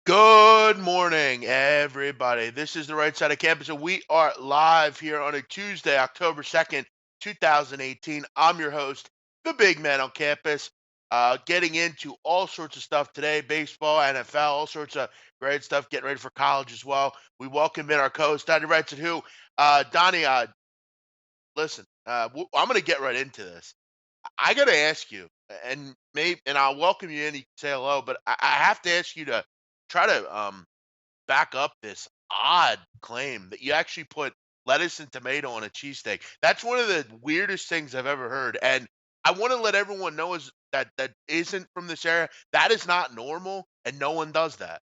Good morning, everybody. This is the right side of campus, and we are live here on a Tuesday, October 2nd, 2018. I'm your host, the big man on campus, getting into all sorts of stuff today baseball, NFL, all sorts of great stuff, getting ready for college as well. We welcome in our co host, Donnie Rightside, who, Donnie, listen, I'm going to get right into this. I got to ask you, and I'll welcome you in. You can say hello, but I have to ask you to try to back up this odd claim that you actually put lettuce and tomato on a cheesesteak. That's one of the weirdest things I've ever heard, and I want to let everyone know is that isn't from this area. That is not normal, and no one does that.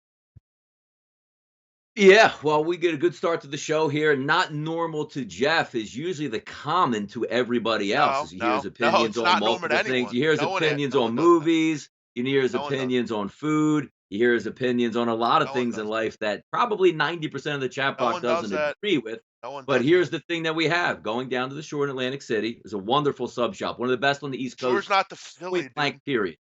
Yeah, well, we get a good start to the show here. Not normal to Jeff is usually the common to everybody else No, as he hears no, no. opinions It's on not normal to multiple things. anyone. He hears No opinions on one does that. movies. He hears No one does. opinions on food. He hears opinions on a lot of No one things in does. life that probably 90% of the chat No box one does doesn't that. agree with. No one But does that. here's the thing that we have going down to the shore in Atlantic City is a wonderful sub shop, one of the best on the East Sure's Coast, not the point Philly, blank, dude. period.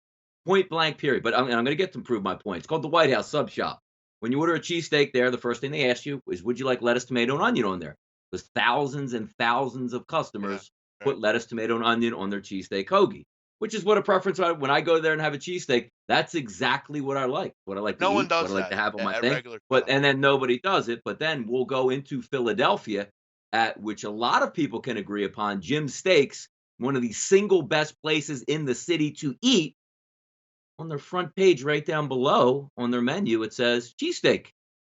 Point blank, period. But I'm going to get to prove my point. It's called the White House Sub Shop. When you order a cheesesteak there, the first thing they ask you is, would you like lettuce, tomato, and onion on there? Because thousands and thousands of Yeah. customers Right. put lettuce, tomato, and onion on their cheesesteak hoagie, which is what a preference when I go there and have a cheesesteak. That's exactly what I like. What I like to No one eat, what does I like that to have on my at thing. regular But shop. and then nobody does it. But then we'll go into Philadelphia, at which a lot of people can agree upon. Jim's Steaks, one of the single best places in the city to eat. On their front page, right down below on their menu, it says cheesesteak,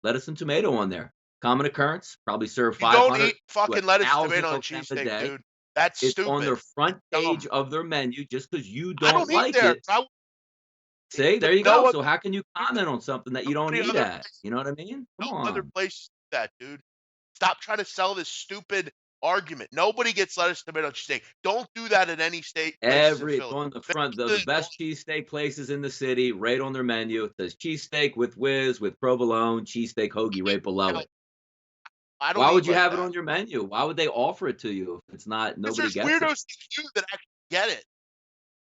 lettuce and tomato on there. Common occurrence, probably serve You don't eat 500 to fucking lettuce and 1,000 tomato on of them a cheesesteak, day. dude. That's It's on their stupid. It's front page dumb. of their menu just because you I don't don't eat like there it. 'cause See, there there's you no go. other So how can you dude, comment on something that you don't nobody eat other at? place You know what I mean? no Come other on. place do that, dude. Stop trying to sell this stupid argument. Nobody gets lettuce, tomato, and cheesesteak. Don't do that at any state places in It's Philly. on the front, the Philly is one. best cheesesteak places in the city, right on their menu. It says cheesesteak with whiz, with provolone, cheesesteak hoagie right below Now, it. I Why don't eat would you like have it that. on your menu? Why would they offer it to you if it's not Because nobody there's gets it? weirdos like you that actually get it.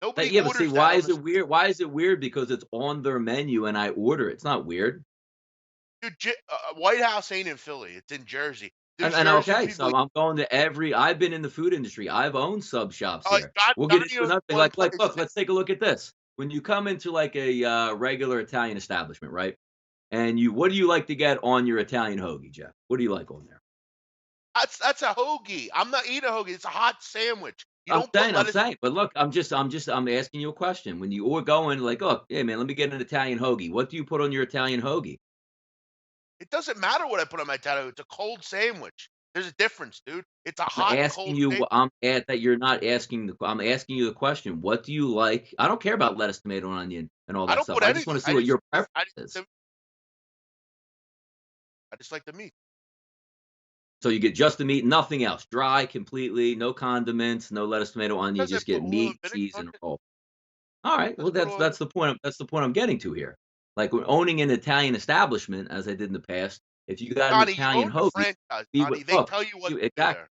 Nobody Yeah, but see, orders that why on is the it weird? Why is it weird? Because it's on their menu and I order it. It's not weird. dude, White House ain't in Philly. It's in Jersey. There's And Jersey okay, people. so I'm going to every. I've been in the food industry. I've owned sub shops Like here. God, We'll get Donnie into owns another thing. one Like, place. look, let's take a look at this. When you come into like a regular Italian establishment, right? And what do you like to get on your Italian hoagie, Jeff? What do you like on there? That's a hoagie. I'm not eating a hoagie. It's a hot sandwich. You don't put I'm lettuce. saying, but look, I'm asking you a question. When you are going, like, look, hey man, let me get an Italian hoagie. What do you put on your Italian hoagie? It doesn't matter what I put on my tattoo. It's a cold sandwich. There's a difference, dude. It's a I'm hot, asking cold you. sandwich. I'm at that you're not asking. I'm asking you the question. What do you like? I don't care about lettuce, tomato, and onion and all I that don't stuff. put I just anything. want to see what your preference is. I just like the meat. So you get just the meat, nothing else, dry completely, no condiments, no lettuce, tomato, onion. You Because I just put get oil and meat, vinegar cheese, on and it. roll. All right. Well, Just put oil. that's the point. That's the point I'm getting to here. Like when owning an Italian establishment, as I did in the past, if you got an Donnie, you Italian own the hoagie, franchise, be what Donnie. They look. tell you what You to do exactly. there.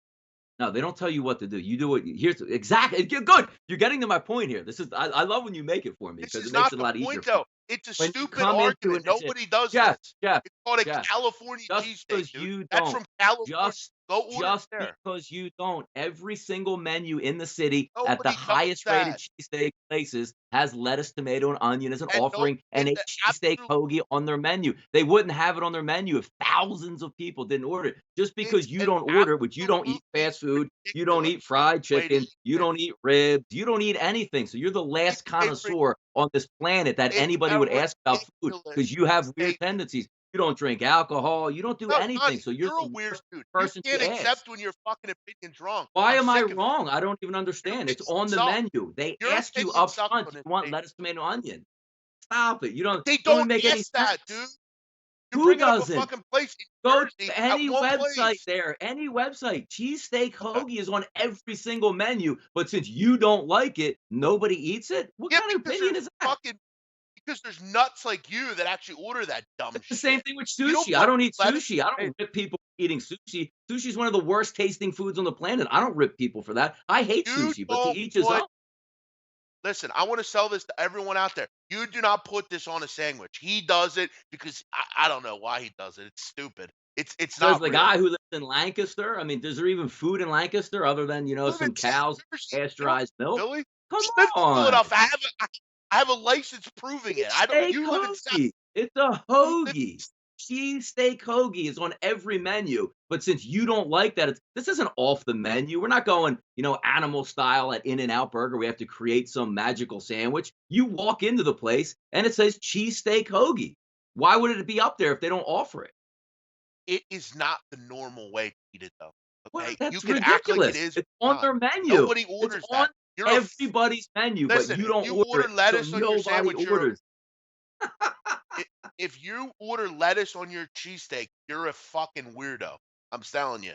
No, they don't tell you what to do. You do what here's exactly you're good. You're getting to my point here. This is I love when you make it for me This because is it makes not it a the lot point, easier for me. though. It's a When you stupid come into argument. an Nobody does Jeff, this. Jeff, It's called a Jeff, California just cheesesteak, because dude. you That's don't, from California. just Go order it just there. because you don't, every single menu in the city at the Nobody does highest rated that. cheesesteak places has lettuce, tomato, and onion as an And no, offering and it a cheesesteak absolutely hoagie on their menu. They wouldn't have it on their menu if thousands of people didn't order it. Just because you it's don't order it, which you don't eat absolutely fast food, you don't ridiculous. eat fried Wait a chicken, you minute. don't eat ribs, you don't eat anything. So you're the last connoisseur on this planet that It's anybody would ask about food ridiculous because you have weird statement. tendencies. You don't drink alcohol, you don't do No, anything. Donnie, So you're you're a the weird worst dude. You person can't to ask. accept when your fucking opinion's wrong. Why I'm am I sick of it. wrong? I don't even Your understand. It's opinion on the sucks. menu. They Your ask you opinion up sucks front, on "Do this you want state. lettuce, tomato, onion?" Stop it. You don't They don't don't even make any ask that, dude. sense. You're Who bringing up a doesn't? fucking place in Go Jersey to at any one website place. there, any website. Cheesesteak Okay. hoagie is on every single menu, but since you don't like it, nobody eats it? What Yeah, kind of opinion is that? because there's nuts like you that actually order that dumb It's the same shit. thing with You don't sushi. I put don't eat lettuce sushi. I and don't rip people for eating sushi. Sushi is one of the worst tasting foods on the planet. I don't rip people for that. I hate you sushi, but to don't each his put own. listen, I want to sell this to everyone out there. You do not put this on a sandwich. He does it because I don't know why he does it. It's stupid. It's Says not the real. guy who lives in Lancaster. I mean, is there even food in Lancaster other than, Live in some cows, You know, pasteurized milk? Philly. Come Just live in on. Philadelphia. I have a license proving it. I don't. Cheesesteak You live in South. hoagie. It's a You live. hoagie. Cheesesteak hoagie is on every menu. But since you don't like that, this isn't off the menu. We're not going, animal style at In-N-Out Burger. We have to create some magical sandwich. You walk into the place and it says cheesesteak hoagie. Why would it be up there if they don't offer it? It is not the normal way to eat it, though. Well, Okay, you that's can act like it ridiculous. is. It's Or on not. their menu. Nobody It's orders on that. You're a everybody's menu, but listen. you If don't you order order it, so lettuce on your nobody sandwich, orders. if you order lettuce on your cheesesteak, you're a fucking weirdo. I'm telling you,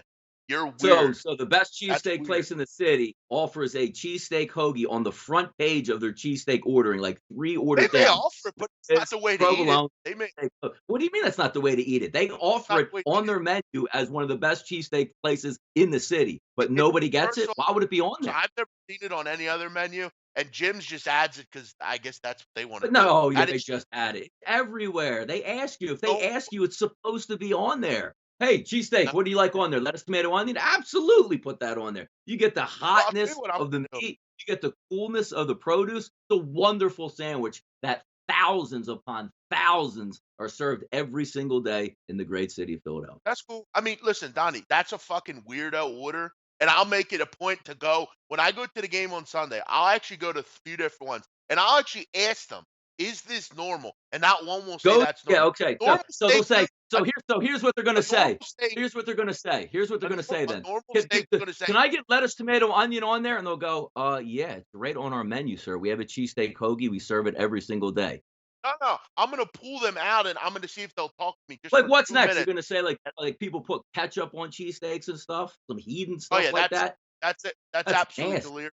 you're So weird. so the best That's cheesesteak weird. place in the city offers a cheesesteak hoagie on the front page of their cheesesteak ordering, like 3 They orders may down. offer it, but it's not It's the way to eat it. provolone They may steak ho What do you mean that's not the way to eat it? They offer not it the way to eat on it. their menu as one of the best cheesesteak places in the city, but It nobody gets first it? off, Why would it be on so there? I've never seen it on any other menu, and Jim's just adds it because I guess that's what they want to But do. no, yeah, That they is just add it. It's everywhere. They ask you. If they so. ask you, it's supposed to be on there. Hey, cheesesteak, No, what do you like on there? Lettuce, tomato, onion? Absolutely put that on there. You get the well, I'll tell you hotness what I'm of the gonna do. meat. You get the coolness of the produce. It's a wonderful sandwich that thousands upon thousands are served every single day in the great city of Philadelphia. That's cool. I mean, listen, Donnie, that's a fucking weirdo order, and I'll make it a point to go when I go to the game on Sunday. I'll actually go to a few different ones, and I'll actually ask them, "Is this normal?" And not one will say Go that's Yeah, normal. okay. So Normal so they'll steak, say, dude. A, here's what they're gonna a normal say. steak, Here's what they're gonna say. Here's what they're gonna say a then. normal Can steak is gonna say, can I get lettuce, tomato, onion on there? And they'll go, yeah, it's right on our menu, sir. We have a cheesesteak hoagie. We serve it every single day." "No, no." I'm gonna pull them out, and I'm gonna see if they'll talk to me just Like, for what's two next? You're minutes. gonna say like people put ketchup on cheesesteaks and stuff, some heathen Oh stuff yeah, like that? that's it. That's That's absolutely nasty. delirious.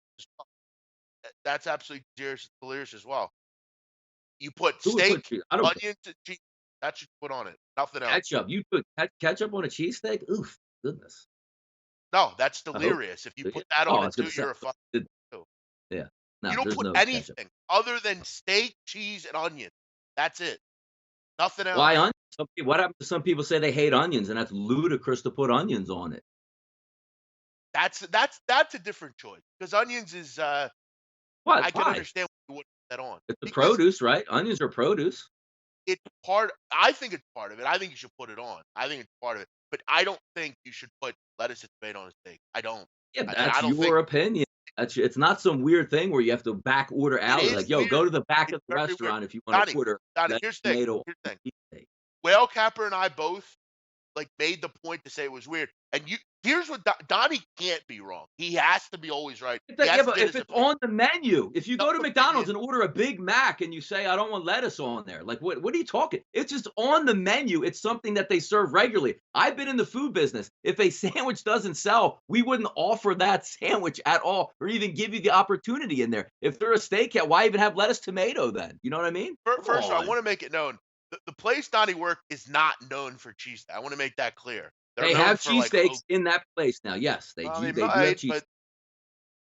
That's absolutely delirious as well. You put Who would put steak, cheese? I don't put onions, and cheese. That should put on it. Nothing else. ketchup. You put ketchup on a cheesesteak? Oof, goodness. No, that's I hope delirious. If you do you? put that Oh, on I it was too, gonna say, you're a fuck. good yeah. You No, don't there's put no ketchup. anything other than steak, cheese, and onion. That's it. Nothing Why else. onions? What happens to some people say they hate onions, and that's ludicrous to put onions on it. That's a different choice because onions is What? I can Why? understand why you wouldn't put that on It's a because produce, right? Onions are produce. it's part. I think it's part of it. I think you should put it on. I think it's part of it. But I don't think you should put lettuce and tomato on a steak. I don't. Yeah, And that's I don't think your opinion. It's not some weird thing where you have to back order it out, is like, "Yo, go weird. to the back It's of the very weird. restaurant if you wanna Donnie, order Donnie, lettuce, here's the thing. tomato Here's the on thing. a cheesesteak." Whale Capper and I both like made the point to say it was weird. And here's what Donnie can't be wrong. He has to be always right. He Yeah, has to but get if his it's opinion. on the menu, if you No, go to McDonald's opinion. and order a Big Mac and you say, "I don't want lettuce on there," like, what are you talking? It's just on the menu. It's something that they serve regularly. I've been in the food business. If a sandwich doesn't sell, we wouldn't offer that sandwich at all or even give you the opportunity in there. If they're a steakhouse, why even have lettuce, tomato then? You know what I mean? Come First, I on. want to make it known the place Donnie worked is not known for cheese. I want to make that clear. They're They known have for like cheesesteaks in that place now. Yes, well, they they do have might, cheese. but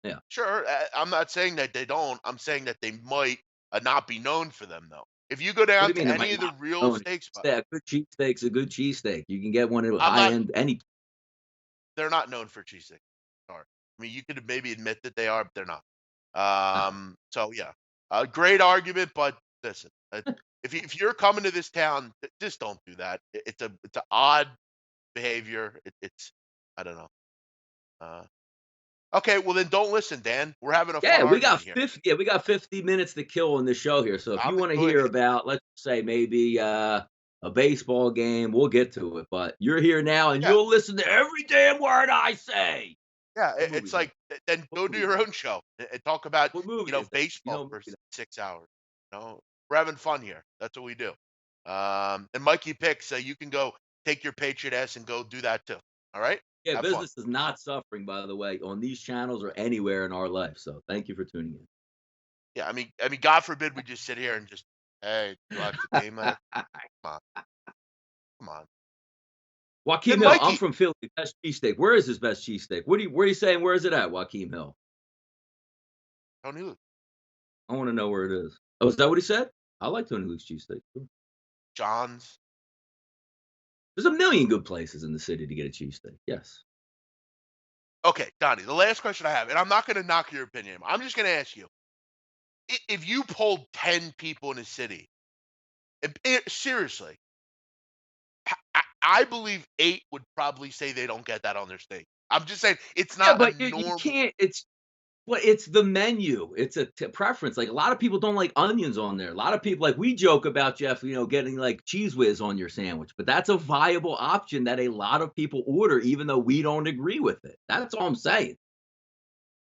Yeah. sure. I'm not saying that they don't. I'm saying that they might not be known for them though. If you go What do down you mean to it any might of the not be real known? steak spots, A good cheesesteak's a good cheesesteak. You can get one at I'm high not. end any. They're not known for cheesesteak. Sorry. I mean, you could maybe admit that they are, but they're not. Oh. So yeah, a great argument, but listen, if you're coming to this town, just don't do that. It's a odd behavior. It's I don't know. Uh, okay, well then don't listen, Dan. We're having a fun Yeah, argument here. we got 50 minutes to kill in the show here. So if you I'm want to enjoying hear it. about, let's say maybe a baseball game, we'll get to it. But you're here now and Yeah, you'll listen to every damn word I say. yeah. What It's movie is like that? then What go do movie is your that? own show and talk about What movie is that? You know baseball what for movie that 6 hours. We're having fun here. That's what we do. And Mikey picks, so you can go take your Patriot ass and go do that too. All right, Yeah, have fun. business is not suffering, by the way, on these channels or anywhere in our life. So thank you for tuning Yeah, I mean, God forbid we just sit here and just, hey, you watch the game later. in. Come on, come on. Joaquin Then Hill, I'm Mikey, from Philly. Best cheesesteak. Where is his best cheesesteak? Where are you saying? Where is it at, Joaquin Hill? Tony Luke. I want to know where it is. Oh, is that what he said? I like Tony Luke's cheesesteak. Too. John's. There's a million good places in the city to get a cheesesteak. Yes. Okay, Donnie, the last question I have, and I'm not going to knock your opinion. I'm just going to ask you, if you polled 10 people in a city, seriously, I believe 8 would probably say they don't get that on their steak. I'm just saying it's Yeah, not a but you normal. can't. It's the menu. It's a preference. Like a lot of people don't like onions on there. A lot of people like we joke about Jeff, getting like cheese whiz on your sandwich, but that's a viable option that a lot of people order, even though we don't agree with it. That's all I'm saying.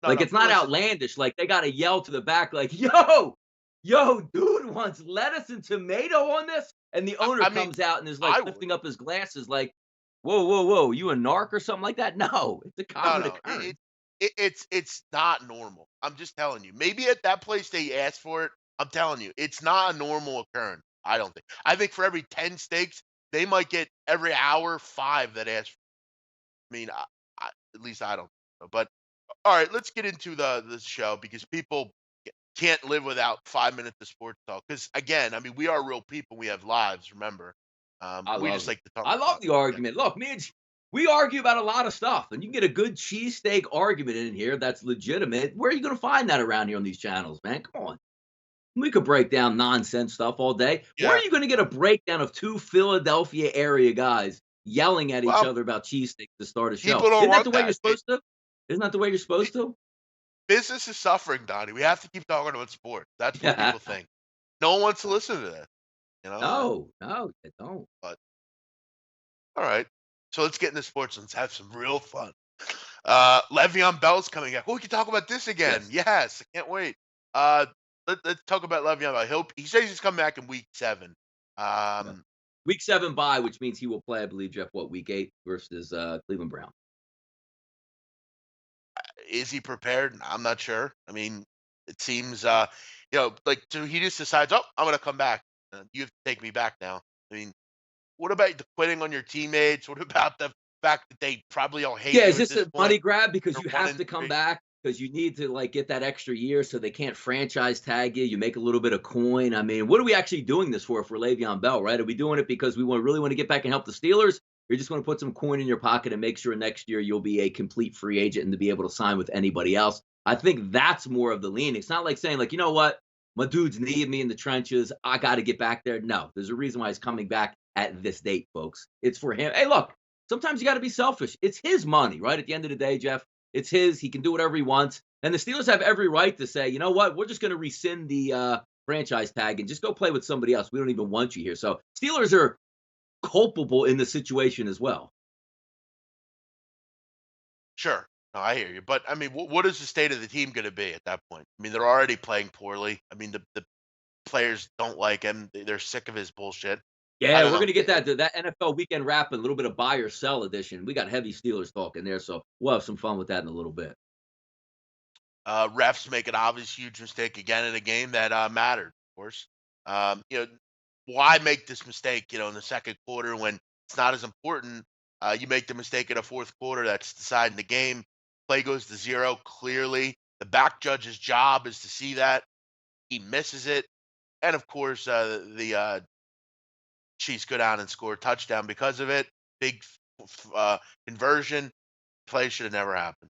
No, Like no, it's not listen. outlandish. Like they got to yell to the back, like yo, dude wants lettuce and tomato on this, and the owner I mean, comes out and is like I would. lifting up his glasses, like, whoa, you a narc or something like that? No, it's a No, common no, occurrence. it's not normal. I'm just telling you. Maybe at that place they asked for it. I'm telling you, it's not a normal occurrence. I don't think. I think for every 10 steaks, they might get every hour 5 that ask. I mean, at least I don't know. But all right, let's get into the show because people can't live without 5 minutes of sports talk. Because again, I mean, we are real people. We have lives. Remember, I we love just it. like to talk I love about. the argument. Look, we argue about a lot of stuff, and you can get a good cheesesteak argument in here that's legitimate. Where are you going to find that around here on these channels, man? Come on. We could break down nonsense stuff all day. Where are Yeah. you going to get a breakdown of two Philadelphia area guys yelling at each Well, other about cheesesteaks to start a show? people don't Isn't that the want way you're that. supposed to? Isn't that the way you're supposed to? Business is suffering, Donnie. We have to keep talking about sports. That's what Yeah. people think. No one wants to listen to that, you know. No, they don't. But all right, so let's get into sports. Let's have some real fun. Le'Veon Bell's coming back. Oh, we can talk about this again. Yes. Yes, I can't wait. Uh, let's talk about Le'Veon Bell. He says he's coming back in week 7. Yeah. Um, Week 7 bye, which means he will play, I believe, Jeff, week 8 versus Cleveland Brown. is he prepared? I'm not sure. I mean, it seems like so he just decides, oh, I'm gonna come back. You have to take me back now. I mean, what about the quitting on your teammates? What about the fact that they probably all hate Yeah, you is at this this a point? money grab because They're you one have and to come three. back because you need to like get that extra year so they can't franchise tag you. You make a little bit of coin. I mean, what are we actually doing this for Le'Veon Bell, right? Are we doing it because we really want to get back and help the Steelers? Or you just want to put some coin in your pocket and make sure next year you'll be a complete free agent and to be able to sign with anybody else? I think that's more of the lean. It's not like saying, like, you know what? My dudes need me in the trenches. I got to get back there. No, there's a reason why he's coming back at this date, folks. It's for him. Hey, look, sometimes you got to be selfish. It's his money, right? At the end of the day, Jeff, it's his. He can do whatever he wants. And the Steelers have every right to say, you know what? We're just going to rescind the franchise tag and just go play with somebody else. We don't even want you here. So Steelers are culpable in the situation as well. Sure. No, I hear you. But I mean, what is the state of the team going to be at that point? I mean, they're already playing poorly. I mean, the players don't like him. They're sick of his bullshit. I Yeah, don't we're know. going to get that NFL weekend wrap, and a little bit of buy or sell edition. We got heavy Steelers talk in there, so we'll have some fun with that in a little bit. Refs make an obvious huge mistake again in a game that mattered, of course. Why make this mistake, in the second quarter when it's not as important? You make the mistake in a fourth quarter that's deciding the game. Play goes to 0 clearly. The back judge's job is to see that. He misses it. And of course, the Chiefs go down and score a touchdown because of it. Big conversion. Play should have never happened.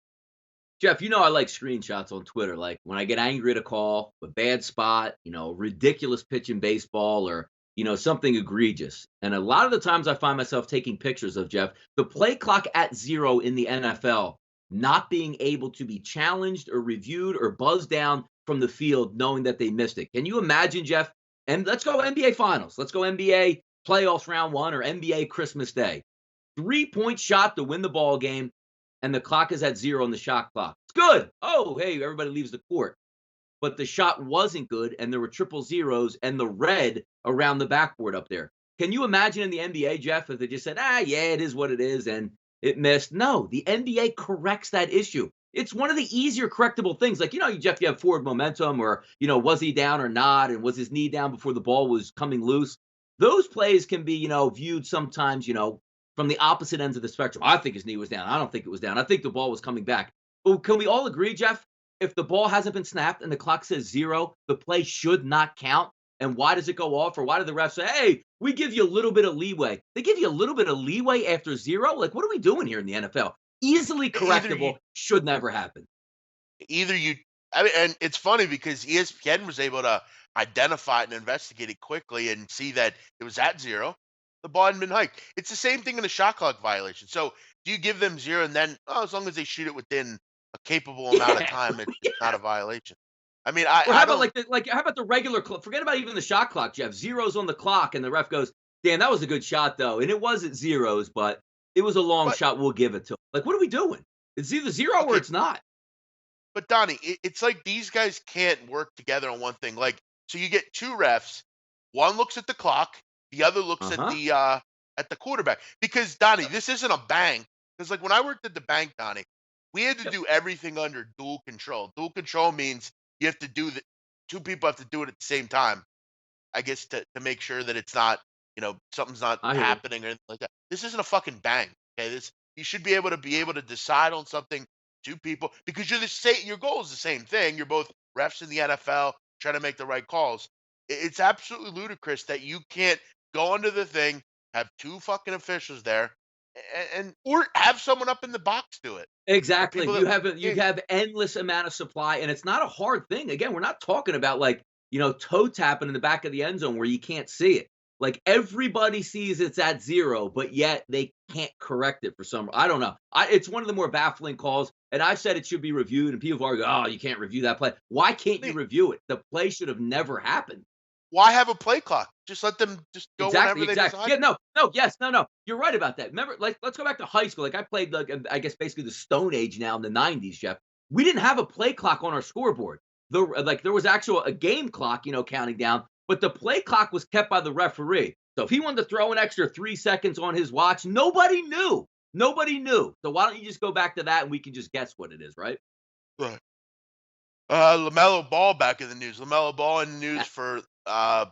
Jeff, I like screenshots on Twitter. Like when I get angry at a call, a bad spot, ridiculous pitch in baseball, or something egregious. And a lot of the times I find myself taking pictures of Jeff, the play clock at 0 in the NFL, not being able to be challenged or reviewed or buzzed down from the field, knowing that they missed it. Can you imagine, Jeff? And let's go NBA Finals. Let's go NBA playoffs round 1 or NBA Christmas Day. 3-point shot to win the ball game, and the clock is at 0 on the shot clock. It's good. Oh, hey, everybody leaves the court. But the shot wasn't good, and there were triple zeros and the red around the backboard up there. Can you imagine in the NBA, Jeff, if they just said, yeah, it is what it is, and it missed? No, the NBA corrects that issue. It's one of the easier correctable things. Like, Jeff, you have forward momentum, or, was he down or not, and was his knee down before the ball was coming loose? Those plays can be, viewed sometimes, from the opposite ends of the spectrum. I think his knee was down. I don't think it was down. I think the ball was coming back. But can we all agree, Jeff? if the ball hasn't been snapped and the clock says 0, the play should not count. And why does it go off? Or why do the refs say, hey, we give you a little bit of leeway? They give you a little bit of leeway after 0? Like, what are we doing here in the NFL? Easily Either you correctable, should never happen. either you I mean, and it's funny because ESPN was able to identify it and investigate it quickly and see that it was at 0. The ball hadn't been hiked. It's the same thing in a shot clock violation. So do you give them 0 and then, oh, as long as they shoot it within a capable amount of Yeah. time, it's not Yeah. a violation? I mean, I Or how I about don't. how about the regular clock? Forget about even the shot clock, Jeff. Zeros on the clock, and the ref goes, "Damn, that was a good shot, though." And it wasn't zeros, but it was a long But shot. We'll give it to him. Like, what are we doing? It's either 0 or okay, it's not. but Donnie, it's like these guys can't work together on one thing. Like, so you get two refs. One looks at the clock, the other looks Uh huh. at the quarterback. Because Donnie, this isn't a bank. Because like when I worked at the bank, Donnie, we had to Yep. do everything under dual control. Dual control means you have to do the two people have to do it at the same time. I guess to make sure that it's not, something's not I hear you. happening or anything like that. This isn't a fucking bank. Okay, this you should be able to decide on something, two people, because you're the same. Your goal is the same thing. You're both refs in the NFL trying to make the right calls. It's absolutely ludicrous that you can't go under the thing, have two fucking officials there, and or have someone up in the box do it. Exactly. People You that have you game. have endless amount of supply, and it's not a hard thing. Again, we're not talking about like toe tapping in the back of the end zone where you can't see it. Like everybody sees it's at 0, but yet they can't correct it for some. I don't know. It's one of the more baffling calls, and I've said it should be reviewed, and people argue, "Oh, you can't review that play." Why can't you review it? The play should have never happened. Why have a play clock? Just let them just go Exactly, whenever they exactly. decide. Yeah, no, no, yes, no, no. You're right about that. Remember, like, let's go back to high school. Like, I played, like, I guess basically the Stone Age now in the '90s, Jeff. We didn't have a play clock on our scoreboard. There was actual a game clock, counting down, but the play clock was kept by the referee. So if he wanted to throw an extra 3 seconds on his watch, nobody knew. Nobody knew. So why don't you just go back to that and we can just guess what it is, right? Right. LaMelo Ball back in the news. LaMelo Ball in the news for a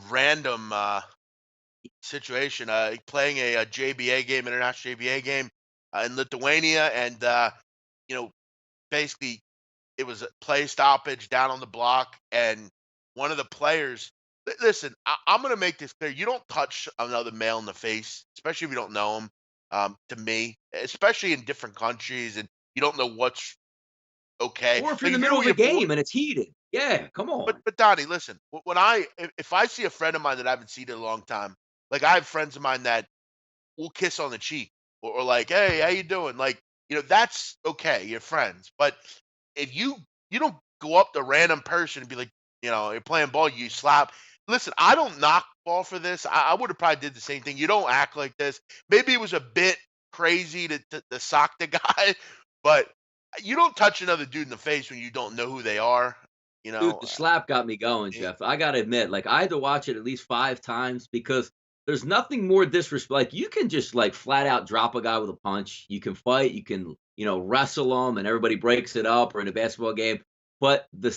random situation. Playing a JBA game, international JBA game in Lithuania, and you know, basically it was a play stoppage down on the block, and one of the players. Listen, I'm going to make this clear. You don't touch another male in the face, especially if you don't know him. To me, especially in different countries, and you don't know what's okay. Or if you're in Like the if you're middle of with a your boy, game and it's heated. Yeah, come on. but Donnie, listen. When if I see a friend of mine that I haven't seen in a long time, like I have friends of mine that will kiss on the cheek or like, hey, how you doing? Like, that's okay. You're friends. But if you don't go up to a random person and be like, you're playing ball, you slap. Listen, I don't knock ball for this. I would have probably did the same thing. You don't act like this. Maybe it was a bit crazy to sock the guy, but you don't touch another dude in the face when you don't know who they are. You Dude, know, the slap got me going, eh, Jeff. I gotta admit, like, I had to watch it at least 5 times because there's nothing more disrespect like, you can just, like, flat out drop a guy with a punch. You can fight, you can, wrestle him, and everybody breaks it up or in a basketball game, but the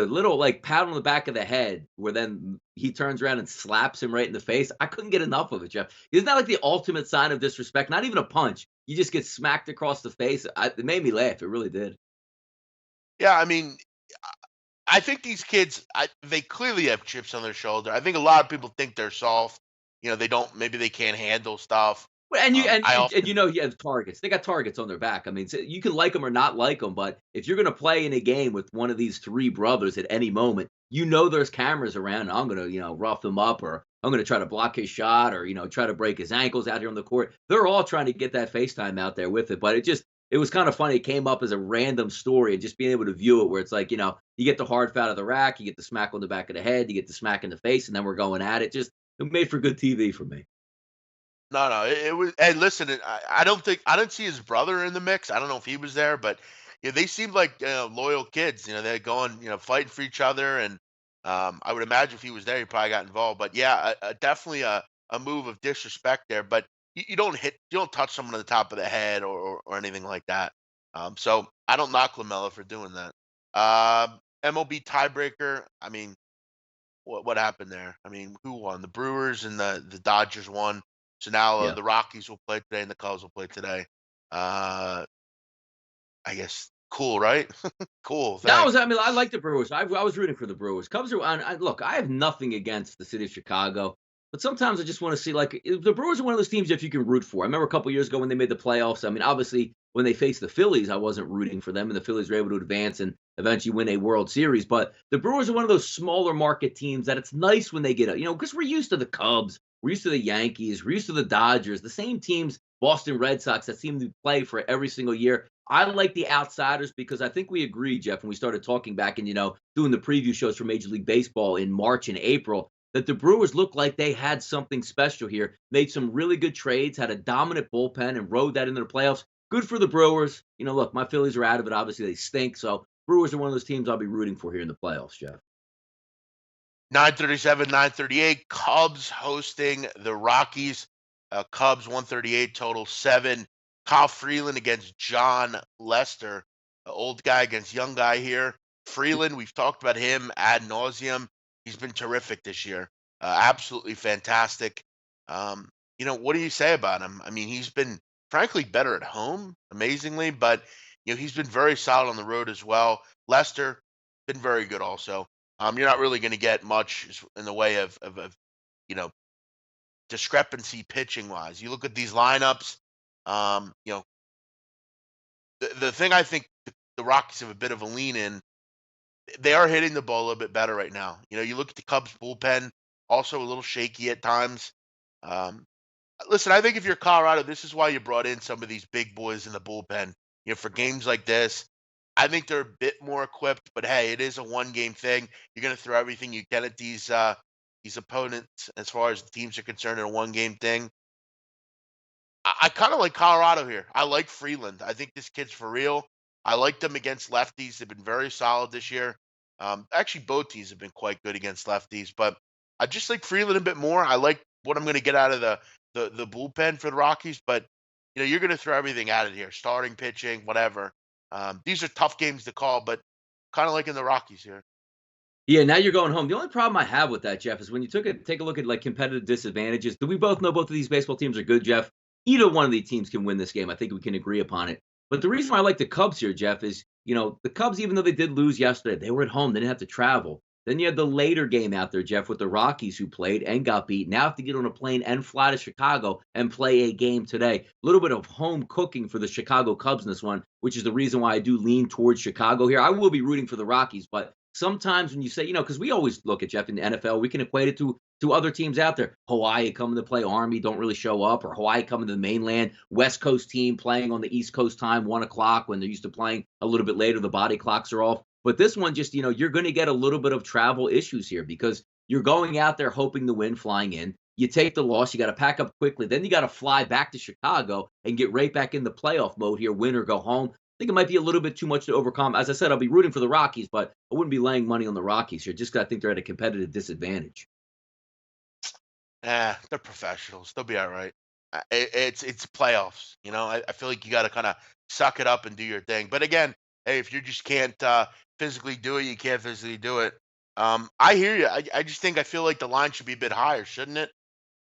little, like, pat on the back of the head where then he turns around and slaps him right in the face, I couldn't get enough of it, Jeff. Isn't that, like, the ultimate sign of disrespect? Not even a punch. You just get smacked across the face. It made me laugh. It really did. yeah, I mean, I think these kids, they clearly have chips on their shoulder. I think a lot of people think they're soft. They don't. Maybe they can't handle stuff. Well, and you and I and often, you have targets. They got targets on their back. I mean, so you can like them or not like them, but if you're gonna play in a game with one of these 3 brothers at any moment, there's cameras around, and I'm gonna, rough him up, or I'm gonna try to block his shot, or, try to break his ankles out here on the court. They're all trying to get that FaceTime out there with it, but it was kind of funny. It came up as a random story and just being able to view it where it's like, you get the hard foul of the rack, you get the smack on the back of the head, you get the smack in the face, and then we're going at it. It made for good TV for me. no, no. It was. And listen, I didn't see his brother in the mix. I don't know if he was there, but yeah, they seemed like loyal kids. They're going, fighting for each other, and I would imagine if he was there, he probably got involved. But yeah, definitely a move of disrespect there. But you don't touch someone on the top of the head or anything like that. So I don't knock Lamella for doing that. MLB tiebreaker. I mean, what happened there? I mean, who won? The Brewers and the Dodgers won. So now Yeah. the Rockies will play today and the Cubs will play today. Uh, I guess Cool, right? Cool, No, thanks. I mean, I like the Brewers. I was rooting for the Brewers. Cubs are. Look, I have nothing against the city of Chicago, but sometimes I just want to see like the Brewers are one of those teams if you can root for. I remember a couple years ago when they made the playoffs. I mean, obviously when they faced the Phillies, I wasn't rooting for them, and the Phillies were able to advance and eventually win a World Series. But the Brewers are one of those smaller market teams that it's nice when they get it. Because we're used to the Cubs, we're used to the Yankees, we're used to the Dodgers, the same teams, Boston Red Sox that seem to play for every single year. I like the outsiders because I think we agreed, Jeff, when we started talking back and, doing the preview shows for Major League Baseball in March and April, that the Brewers looked like they had something special here, made some really good trades, had a dominant bullpen, and rode that into the playoffs. Good for the Brewers. Look, my Phillies are out of it. Obviously, they stink. So Brewers are one of those teams I'll be rooting for here in the playoffs, Jeff. 937, 938. Cubs hosting the Rockies. Cubs 138 total 7. Kyle Freeland against John Lester. Old guy against young guy here. Freeland, we've talked about him ad nauseum. He's been terrific this year. Absolutely fantastic. What do you say about him? I mean, he's been frankly better at home, amazingly, but he's been very solid on the road as well. Lester been very good also. You're not really going to get much in the way of you know discrepancy pitching wise. You look at these lineups. Um, you know, the thing I think the Rockies have a bit of a lean in. They are hitting the ball a little bit better right now. You look at the Cubs bullpen, also a little shaky at times. Um, Listen, I think if you're Colorado, this is why you brought in some of these big boys in the bullpen. For games like this, I think they're a bit more equipped. But hey, it is a one-game thing. You're going to throw everything you can at these opponents as far as the teams are concerned in a one-game thing. I kind of like Colorado here. I like Freeland. I think this kid's for real. I like them against lefties. They've been very solid this year. Actually, both teams have been quite good against lefties, but I just like Freeland a bit more. I like what I'm going to get out of the bullpen for the Rockies, but you're going to throw everything at it here, starting pitching, whatever. These are tough games to call, but kind of liking the Rockies here. Yeah, now you're going home. The only problem I have with that, Jeff, is when you take a look at like competitive disadvantages. Do we both know both of these baseball teams are good, Jeff? Either one of these teams can win this game. I think we can agree upon it. But the reason why I like the Cubs here, Jeff, is the Cubs, even though they did lose yesterday, they were at home. They didn't have to travel. Then you had the later game out there, Jeff, with the Rockies who played and got beat. Now have to get on a plane and fly to Chicago and play a game today. A little bit of home cooking for the Chicago Cubs in this one, which is the reason why I do lean towards Chicago here. I will be rooting for the Rockies, but sometimes when you say, because we always look at Jeff in the NFL, we can equate it to other teams out there. Hawaii coming to play Army, don't really show up, or Hawaii coming to the mainland, West Coast team playing on the East Coast time, 1 o'clock when they're used to playing a little bit later, the body clocks are off. But this one just, you're going to get a little bit of travel issues here because you're going out there hoping to win, flying in. You take the loss, you got to pack up quickly. Then you got to fly back to Chicago and get right back in the playoff mode here, win or go home. I think it might be a little bit too much to overcome. As I said, I'll be rooting for the Rockies, but I wouldn't be laying money on the Rockies here just because I think they're at a competitive disadvantage. They're professionals. They'll be all right. It's playoffs. I feel like you got to kind of suck it up and do your thing. But again, hey, if you just can't physically do it, you can't physically do it. I hear you. I just think I feel like the line should be a bit higher, shouldn't it?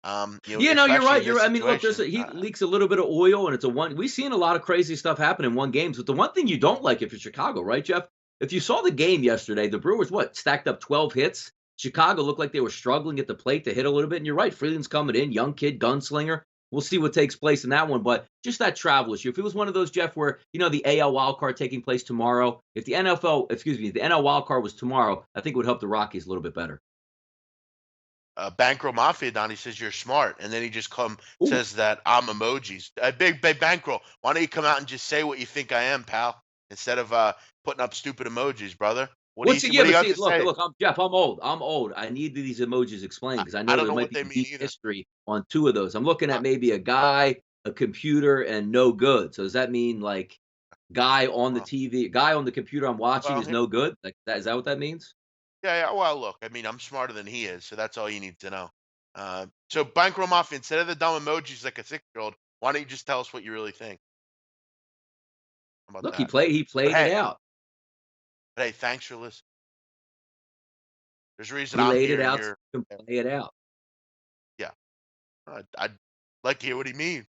Yeah, no, you're Especially right. in this I mean, look, situation. he leaks a little bit of oil, and it's a one. We've seen a lot of crazy stuff happen in one games. But the one thing you don't like if you're Chicago, right, Jeff? If you saw the game yesterday, the Brewers stacked up 12 hits. Chicago looked like they were struggling at the plate to hit a little bit. And you're right, Freeland's coming in, young kid, gunslinger. We'll see what takes place in that one. But just that travel issue. If it was one of those, Jeff, where the AL wild card taking place tomorrow, if the NL wild card was tomorrow, I think it would help the Rockies a little bit better. Bankroll Mafia, Donnie says you're smart, and then he just Ooh. says that I'm emojis. Big Bankroll. Why don't you come out and just say what you think I am, pal, instead of putting up stupid emojis, brother? What do What's you it? what Yeah, do you but have see, to look, say? look, Jeff. I'm old. I'm old. I need these emojis explained I, because I I know don't there know might what be they some mean deep either. history on two of those. I'm looking Uh, at maybe a guy, a computer, and no good. So does that mean like guy on the well, TV, guy on the computer I'm watching well, is no good? Like that? Is that what that means? yeah. Well, look, I mean, I'm smarter than he is, so that's all you need to know. So Bankroll Mafia, instead of the dumb emojis like a 6-year-old, why don't you just tell us what you really think? How about Look, he that? played. He But played it hey, out. thanks for listening. There's a reason He I'm laid it here, and out. So you're. he can play it out. Yeah, I'd like to hear what he means.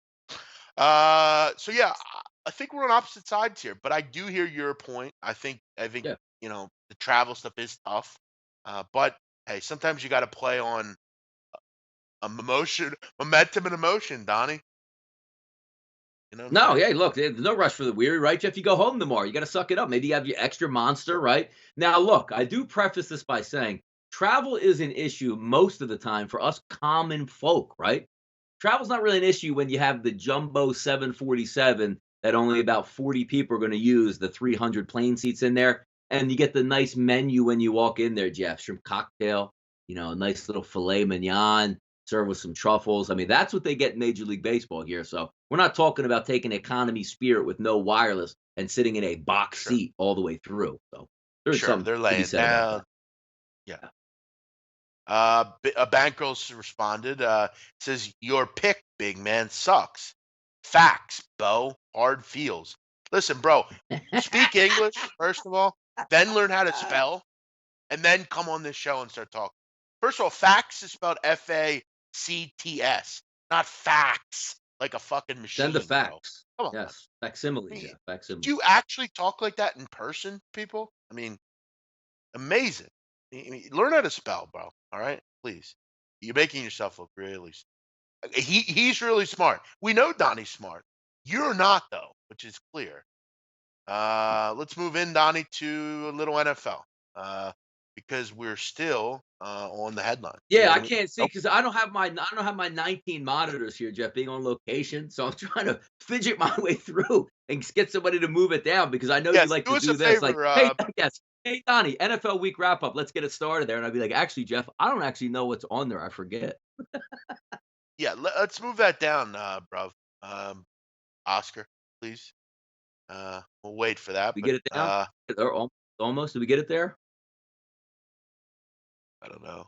So yeah. I think we're on opposite sides here, but I do hear your point. I think Yeah. the travel stuff is tough, but hey, sometimes you got to play on momentum and emotion, Donnie. You know what I'm No, saying? yeah, look, there's no rush for the weary, right, Jeff? You go home tomorrow. You got to suck it up. Maybe you have your extra monster, Sure. right? Now, look, I do preface this by saying travel is an issue most of the time for us common folk, right? Travel's not really an issue when you have the jumbo 747 that only about 40 people are going to use, the 300 plane seats in there, and you get the nice menu when you walk in there, Jeff. Shrimp cocktail, a nice little filet mignon, served with some truffles. I mean, that's what they get in Major League Baseball here. So we're not talking about taking economy Spirit with no wireless and sitting in a box Sure. seat all the way through. So there's Sure. something They're to be laying said about down. that. Yeah. Yeah. A Bankers responded, says, your pick, big man, sucks. Facts, Bo. Hard feels. Listen, bro, speak English, first of all, then learn how to spell, and then come on this show and start talking. First of all, facts is spelled FACTS, not facts like a fucking Send the machine, bro. facts. Come on. Yes. Facsimile, I Jeff. Facsimile. Do you actually talk like that in person, people? I mean, amazing. Learn how to spell, bro. All right, please. You're making yourself look really. He's really smart. We know Donnie's smart. You're not though, which is clear. Let's move in, Donnie, to a little NFL. Because we're still on the headline. Yeah, I Any- can't see Nope. because I don't have my 19 monitors here, Jeff, being on location. So I'm trying to fidget my way through and get somebody to move it down because I know you Yes, like do to us a do this. Like, favor. hey, yes, hey Donnie, NFL week wrap up. Let's get it started there. And I'd be like, actually, Jeff, I don't actually know what's on there. I forget. Yeah, let's move that down, bro. Um, Oscar, please. We'll wait for that, We but get it down? Or almost. Did we get it there? I don't know.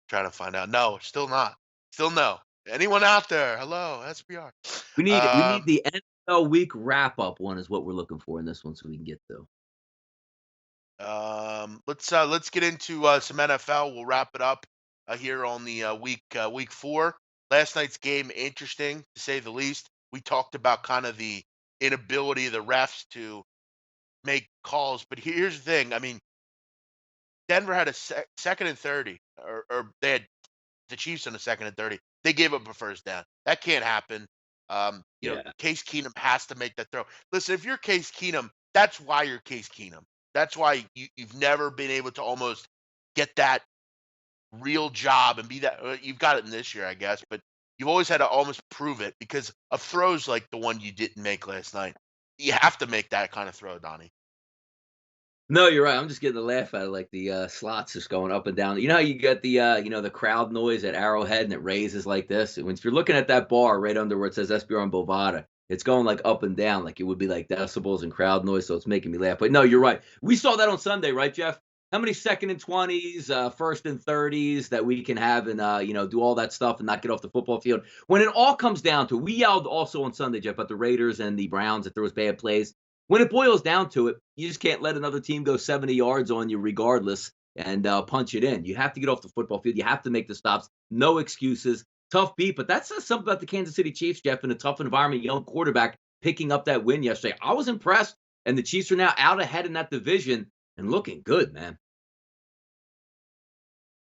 Trying to find out. No, still not. Still no. Anyone out there? Hello, SPR. We need the NFL week wrap up one is what we're looking for in this one, so we can get to. Let's get into some NFL. We'll wrap it up here on the week 4. Last night's game interesting to say the least. We talked about kind of the inability of the refs to make calls, but here's the thing. I mean, Denver had a second and 30, or they had the Chiefs on a second and 30. They gave up a first down. That can't happen. Yeah. Case Keenum has to make that throw. Listen, if you're Case Keenum, that's why you're Case Keenum. That's why you've never been able to almost get that real job and be that. You've got it in this year, I guess, but you've always had to almost prove it because of throws like the one you didn't make last night. You have to make that kind of throw, Donnie. No, you're right. I'm just getting a laugh out of like the slots just going up and down. You know how you get the crowd noise at Arrowhead and it raises like this? And when you're looking at that bar right under where it says SBR and Bovada, it's going like up and down, like it would be like decibels and crowd noise. So it's making me laugh. But no, you're right. We saw that on Sunday, right, Jeff? How many second and 20s, first and 30s that we can have and do all that stuff and not get off the football field? When it all comes down to, we yelled also on Sunday, Jeff, about the Raiders and the Browns that there was bad plays. When it boils down to it, you just can't let another team go 70 yards on you regardless and punch it in. You have to get off the football field. You have to make the stops. No excuses. Tough beat, but that says something about the Kansas City Chiefs, Jeff, in a tough environment, young quarterback picking up that win yesterday. I was impressed, and the Chiefs are now out ahead in that division and looking good, man.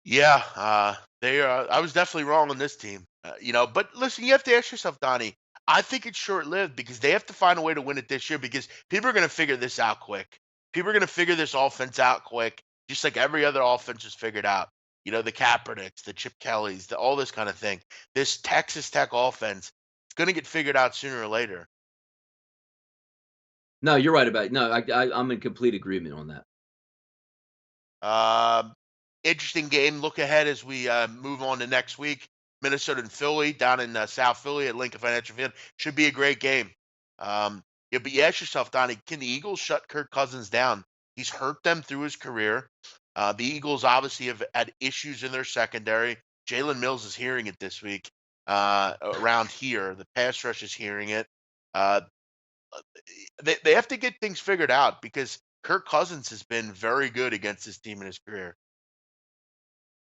Yeah, they are. I was definitely wrong on this team. But listen, you have to ask yourself, Donnie. I think it's short lived because they have to find a way to win it this year because people are going to figure this out quick. People are going to figure this offense out quick, just like every other offense is figured out. The Kaepernicks, the Chip Kellys, all this kind of thing. This Texas Tech offense, it's going to get figured out sooner or later. No, you're right about it. No, I'm in complete agreement on that. Um, Interesting game. Look ahead as we move on to next week. Minnesota and Philly down in South Philly at Lincoln Financial Field should be a great game. But you ask yourself, Donnie, can the Eagles shut Kirk Cousins down? He's hurt them through his career. The Eagles obviously have had issues in their secondary. Jalen Mills is hearing it this week around here. The pass rush is hearing it. Uh, they have to get things figured out because Kirk Cousins has been very good against this team in his career.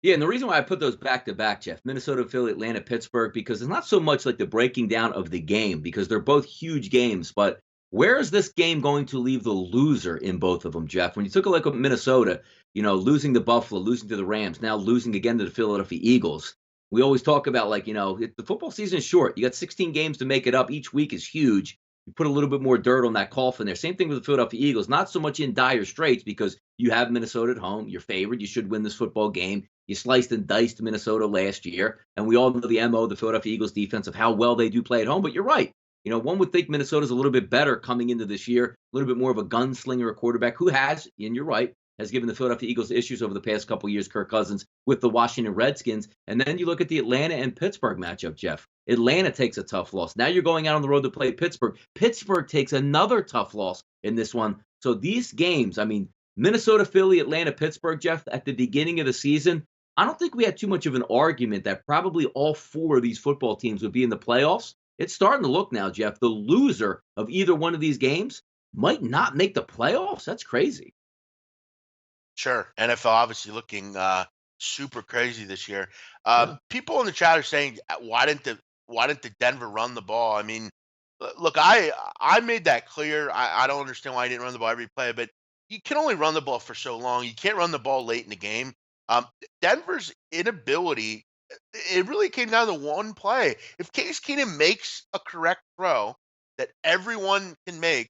Yeah, and the reason why I put those back to back, Jeff, Minnesota, Philly, Atlanta, Pittsburgh, because it's not so much like the breaking down of the game, because they're both huge games, but Where is this game going to leave the loser in both of them, Jeff? When you took a look at Minnesota, losing to Buffalo, losing to the Rams, now losing again to the Philadelphia Eagles. We always talk about the football season is short. You got 16 games to make it up. Each week is huge. You put a little bit more dirt on that coffin there. Same thing with the Philadelphia Eagles. Not so much in dire straits because you have Minnesota at home. You're favored. You should win this football game. You sliced and diced Minnesota last year, and we all know the MO of the Philadelphia Eagles defense of how well they do play at home. But you're right. One would think Minnesota's a little bit better coming into this year, a little bit more of a gunslinger, a quarterback who has, and you're right, has given the Philadelphia Eagles issues over the past couple of years, Kirk Cousins, with the Washington Redskins. And then you look at the Atlanta and Pittsburgh matchup, Jeff. Atlanta takes a tough loss. Now you're going out on the road to play Pittsburgh. Pittsburgh takes another tough loss in this one. So these games, Minnesota, Philly, Atlanta, Pittsburgh, Jeff, at the beginning of the season, I don't think we had too much of an argument that probably all four of these football teams would be in the playoffs. It's starting to look now, Jeff, the loser of either one of these games might not make the playoffs. That's crazy. Sure. NFL obviously looking super crazy this year. Yeah. People in the chat are saying, why didn't the Denver run the ball? Look, I made that clear. I don't understand why I didn't run the ball every play, but you can only run the ball for so long. You can't run the ball late in the game. Denver's inability, it really came down to one play. If Case Keenum makes a correct throw that everyone can make,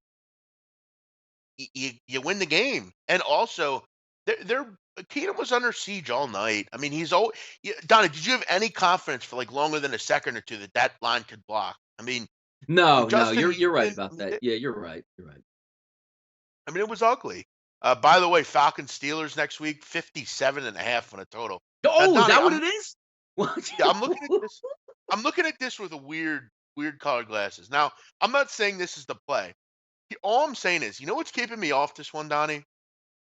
you win the game. And also, they're Keenum was under siege all night. Donnie, did you have any confidence for like longer than a second or two that line could block? No, Justin you're right Houston, about that. Yeah, you're right. You're right. it was ugly. By the way, Falcons Steelers next week, 57.5 on a total. Now, Oh, is Donnie, that what it is? yeah, I'm looking at this. I'm looking at this with a weird colored glasses. Now, I'm not saying this is the play. All I'm saying is, you know what's keeping me off this one, Donnie?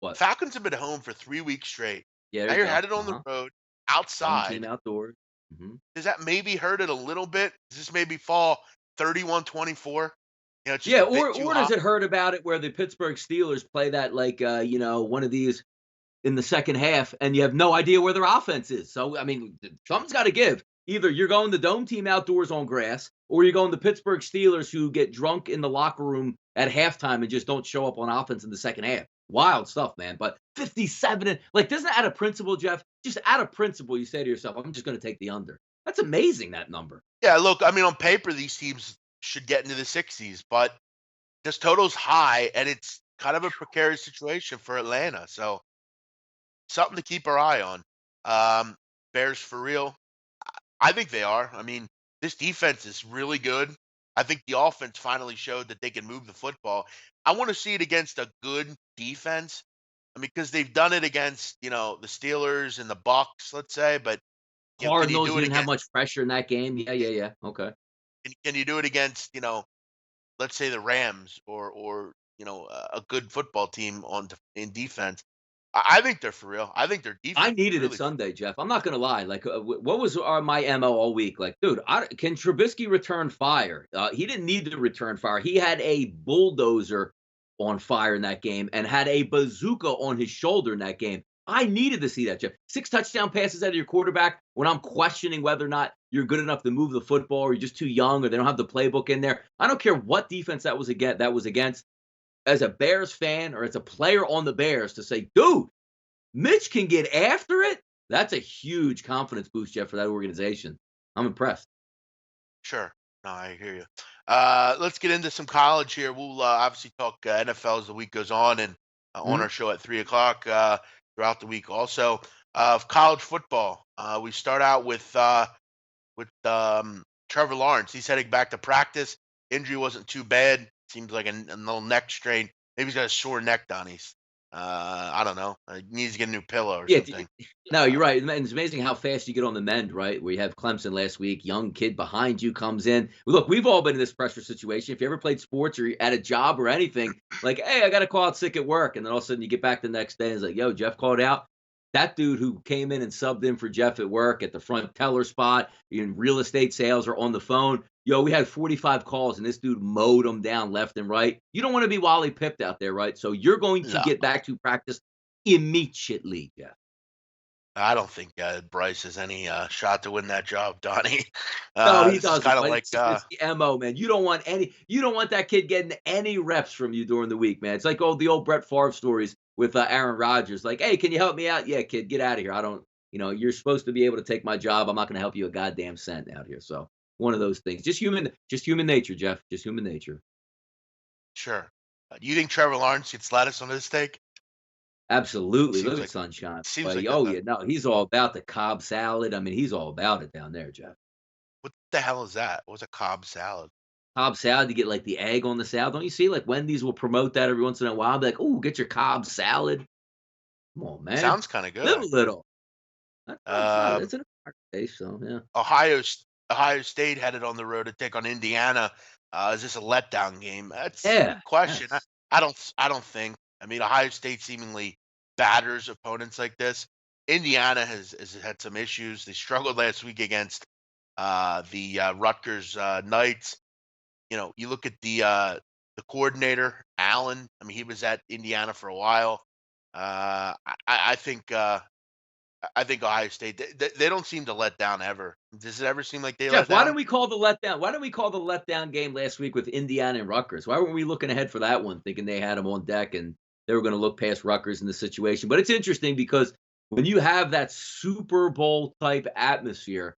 What? Falcons have been home for 3 weeks straight. Yeah, Now there you you're go. headed on the road Dome team outside. outdoors. Hmm. Does that maybe hurt it a little bit? Does this maybe fall 31-24? It's just Yeah, a bit too or does hot. it hurt about it where the Pittsburgh Steelers play that one of these in the second half, and you have no idea where their offense is. So, something's got to give. Either you're going the dome team outdoors on grass, or you're going the Pittsburgh Steelers who get drunk in the locker room at halftime and just don't show up on offense in the second half. Wild stuff, man. But 57, doesn't that out of principle, Jeff? Just out of principle, you say to yourself, I'm just going to take the under. That's amazing, that number. Yeah, look, on paper, these teams should get into the 60s, but this total's high, and it's kind of a precarious situation for Atlanta. So something to keep our eye on. Bears for real. I think they are. This defense is really good. I think the offense finally showed that they can move the football. I want to see it against a good defense. Because they've done it against, the Steelers and the Bucks, let's say, but can you Cardinals, do you it didn't have against much pressure in that game. Yeah. Okay. can you do it against, let's say the Rams or a good football team in defense? I think they're for real. I think their I defense is needed it really Sunday, Jeff. I'm not gonna lie. What was my MO all week? Dude, can Trubisky return fire? He didn't need to return fire. He had a bulldozer on fire in that game and had a bazooka on his shoulder in that game. I needed to see that, Jeff. 6 touchdown passes out of your quarterback when I'm questioning whether or not you're good enough to move the football, or you're just too young, or they don't have the playbook in there. I don't care what defense that was against. As a Bears fan or as a player on the Bears, to say, dude, Mitch can get after it. That's a huge confidence boost, Jeff, for that organization. I'm impressed. sure. No, I hear you. Let's get into some college here. We'll obviously talk NFL as the week goes on, and on Mhm. our show at 3 o'clock throughout the week. Also, college football. We start out with Trevor Lawrence. He's heading back to practice. Injury wasn't too bad. Seems like a little neck strain. Maybe he's got a sore neck, Donnie. I don't know. He needs to get a new pillow or Yeah, something. no, you're right. And it's amazing how fast you get on the mend, right? We have Clemson last week, young kid behind you comes in. Look, we've all been in this pressure situation. If you ever played sports or you're at a job or anything, hey, I got to call out sick at work. And then all of a sudden you get back the next day and it's like, yo, Jeff called out. That dude who came in and subbed in for Jeff at work at the front teller spot in real estate sales or on the phone. Yo, we had 45 calls and this dude mowed them down left and right. You don't want to be Wally pipped out there, right? So you're going to No. get back to practice immediately, Jeff. I don't think Bryce has any shot to win that job, Donnie. No, he This is doesn't, kind of but like it's the MO, man. You don't want that kid getting any reps from you during the week, man. It's like the old Brett Favre stories with Aaron Rodgers. Like, "Hey, can you help me out?" "Yeah, kid, get out of here. I don't you're supposed to be able to take my job. I'm not gonna help you a goddamn cent out here." So, one of those things. Just human nature, Jeff. Just human nature. sure. Do you think Trevor Lawrence gets lettuce on his steak? Absolutely. Seems Look at like Sunshine. seems But, like oh, a yeah, no, he's all about the Cobb salad. I mean, he's all about it down there, Jeff. what the hell is that? What's a Cobb salad? Cobb salad, you get, like, the egg on the salad. Don't you see, like, Wendy's will promote that every once in a while, be like, "Ooh, get your Cobb salad." Come on, man. Sounds kind of good. Live a little. That's not Um, it's an acquired taste, so, yeah. Ohio State headed on the road to take on Indiana. Is this a letdown game? That's a Yeah, good question. yes. I don't think. I mean, Ohio State seemingly batters opponents like this. Indiana has had some issues. They struggled last week against the Rutgers Knights. You look at the coordinator Allen. I mean, he was at Indiana for a while. I think I think Ohio State they don't seem to let down ever. Does it ever seem like they let Jeff, why down? didn't we call the letdown why didn't we call the letdown game last week with Indiana and Rutgers? Why weren't we looking ahead for that one, thinking they had them on deck and they were gonna look past Rutgers in the situation? But it's interesting because when you have that Super Bowl type atmosphere,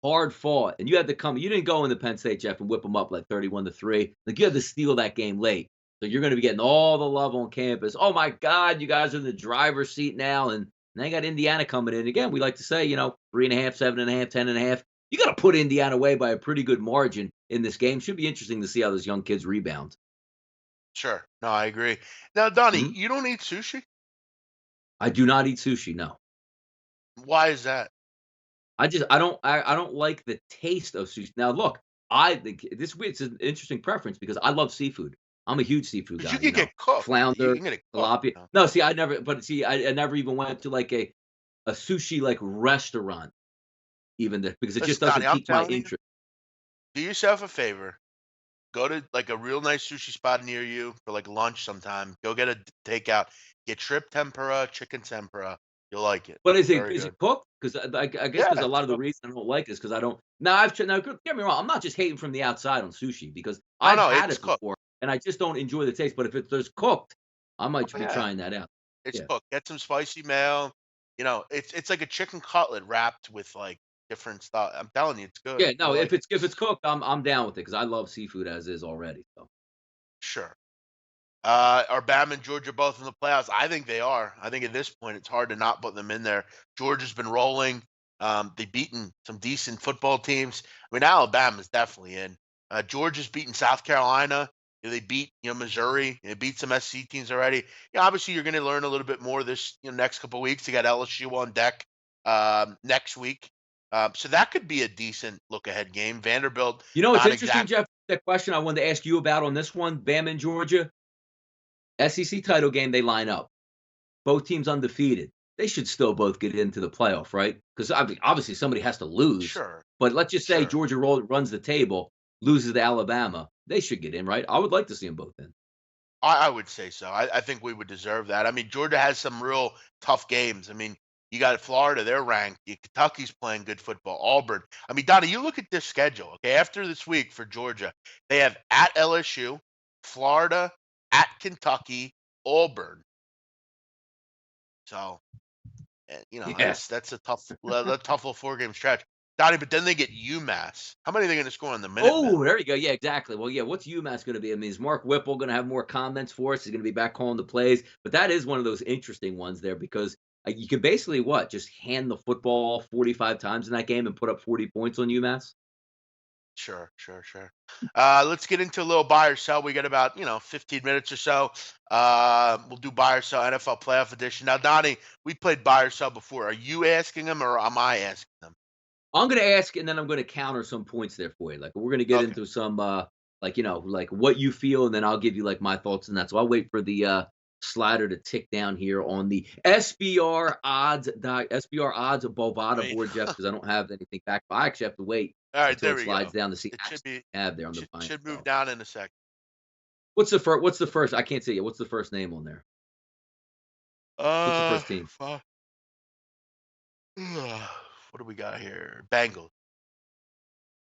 hard fought, and you didn't go into Penn State, Jeff, and whip them up like 31-3. Like, you had to steal that game late. So you're gonna be getting all the love on campus. "Oh my god, you guys are in the driver's seat now," and now you got Indiana coming in. Again, we like to say, 3.5, 7.5, 10.5. You gotta put Indiana away by a pretty good margin in this game. Should be interesting to see how those young kids rebound. Sure. No, I agree. Now, Donnie, Mhm. you don't eat sushi? I do not eat sushi, no. Why is that? I don't like the taste of sushi. Now look, I think it's an interesting preference because I love seafood. I'm a huge seafood But you guy, can get cooked. You flounder, can get it cooked. tilapia. No, see, I never even went to like a sushi like restaurant because it just Listen, Donnie, doesn't I'm pique my telling you, interest. do yourself a favor. Go to like a real nice sushi spot near you for like lunch sometime. Go get a takeout. Get shrimp tempura, chicken tempura. You'll like it. But It's very is it good. cooked? Because I guess Yeah, because a it's lot of the cooked. reason I don't like it is because I don't. Now I've now don't get me wrong. I'm not just hating from the outside on sushi because No, I've no, had it's it cooked. before and I just don't enjoy the taste. But if there's cooked, I might Oh be yeah. trying that out. It's Yeah. cooked. Get some spicy mayo. It's like a chicken cutlet wrapped with like different stuff. I'm telling you, it's good. Yeah, no, You'll like it. if it's cooked, I'm down with it because I love seafood as is already, so. Sure. Are Bama and Georgia both in the playoffs? I think they are. I think at this point it's hard to not put them in there. Georgia's been rolling. They've beaten some decent football teams. I mean, Alabama's definitely in. Georgia's beaten South Carolina. They beat Missouri. They beat some SC teams already. Obviously you're going to learn a little bit more this next couple of weeks. You got LSU on deck next week, so that could be a decent look ahead game. Vanderbilt, You know, it's not interesting, exact. Jeff, that question I wanted to ask you about on this one, Bama and Georgia, SEC title game, they line up. Both teams undefeated. They should still both get into the playoff, right? Because obviously somebody has to lose. Sure, But let's just say sure. Georgia runs the table, loses to Alabama. They should get in, right? I would like to see them both in. I would say so. I think we would deserve that. I mean, Georgia has some real tough games. I mean, you got Florida, they're ranked. Kentucky's playing good football. Auburn. I mean, Donnie, you look at this schedule. Okay, after this week for Georgia, they have at LSU, Florida, at Kentucky, Auburn. So, Yeah. that's a tough little 4 game stretch, Donnie. But then they get UMass. How many are they going to score on the Minutemen? Oh, there you go. Yeah, exactly. Well, yeah, what's UMass going to be? I mean, is Mark Whipple going to have more comments for us? He's going to be back calling the plays. But that is one of those interesting ones there because you can basically just hand the football 45 times in that game and put up 40 points on UMass? Sure, sure, sure. Let's get into a little buy or sell. We got about 15 minutes or so. We'll do buy or sell NFL playoff edition. Now, Donnie, we played buy or sell before. Are you asking them or am I asking them? I'm gonna ask, and then I'm gonna counter some points there for you. Like we're gonna get Okay. into some like what you feel, and then I'll give you like my thoughts on that. So I'll wait for the slider to tick down here on the SBR odds of I Bovada mean, board, Jeff, because I don't have anything back. I actually have to wait all right, until there it we slides go. down to see It should actually be what I have there on the bind. should move So down in a second. what's the first? I can't see it. What's the first name on there? What's the Uh, first team? fu- What do we got here? Bengals.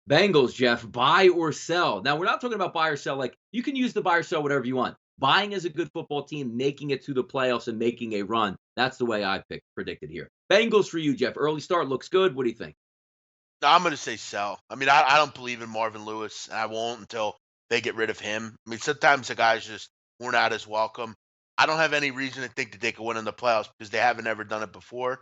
Bengals, Jeff, buy or sell. Now, we're not talking about buy or sell. Like, you can use the buy or sell whatever you want. Buying as a good football team, making it to the playoffs and making a run. That's the way I predicted here. Bengals for you, Jeff. Early start looks good. What do you think? No, I'm going to say sell. I mean, I don't believe in Marvin Lewis, and I won't until they get rid of him. I mean, sometimes the guys just weren't out as welcome. I don't have any reason to think that they could win in the playoffs because they haven't ever done it before.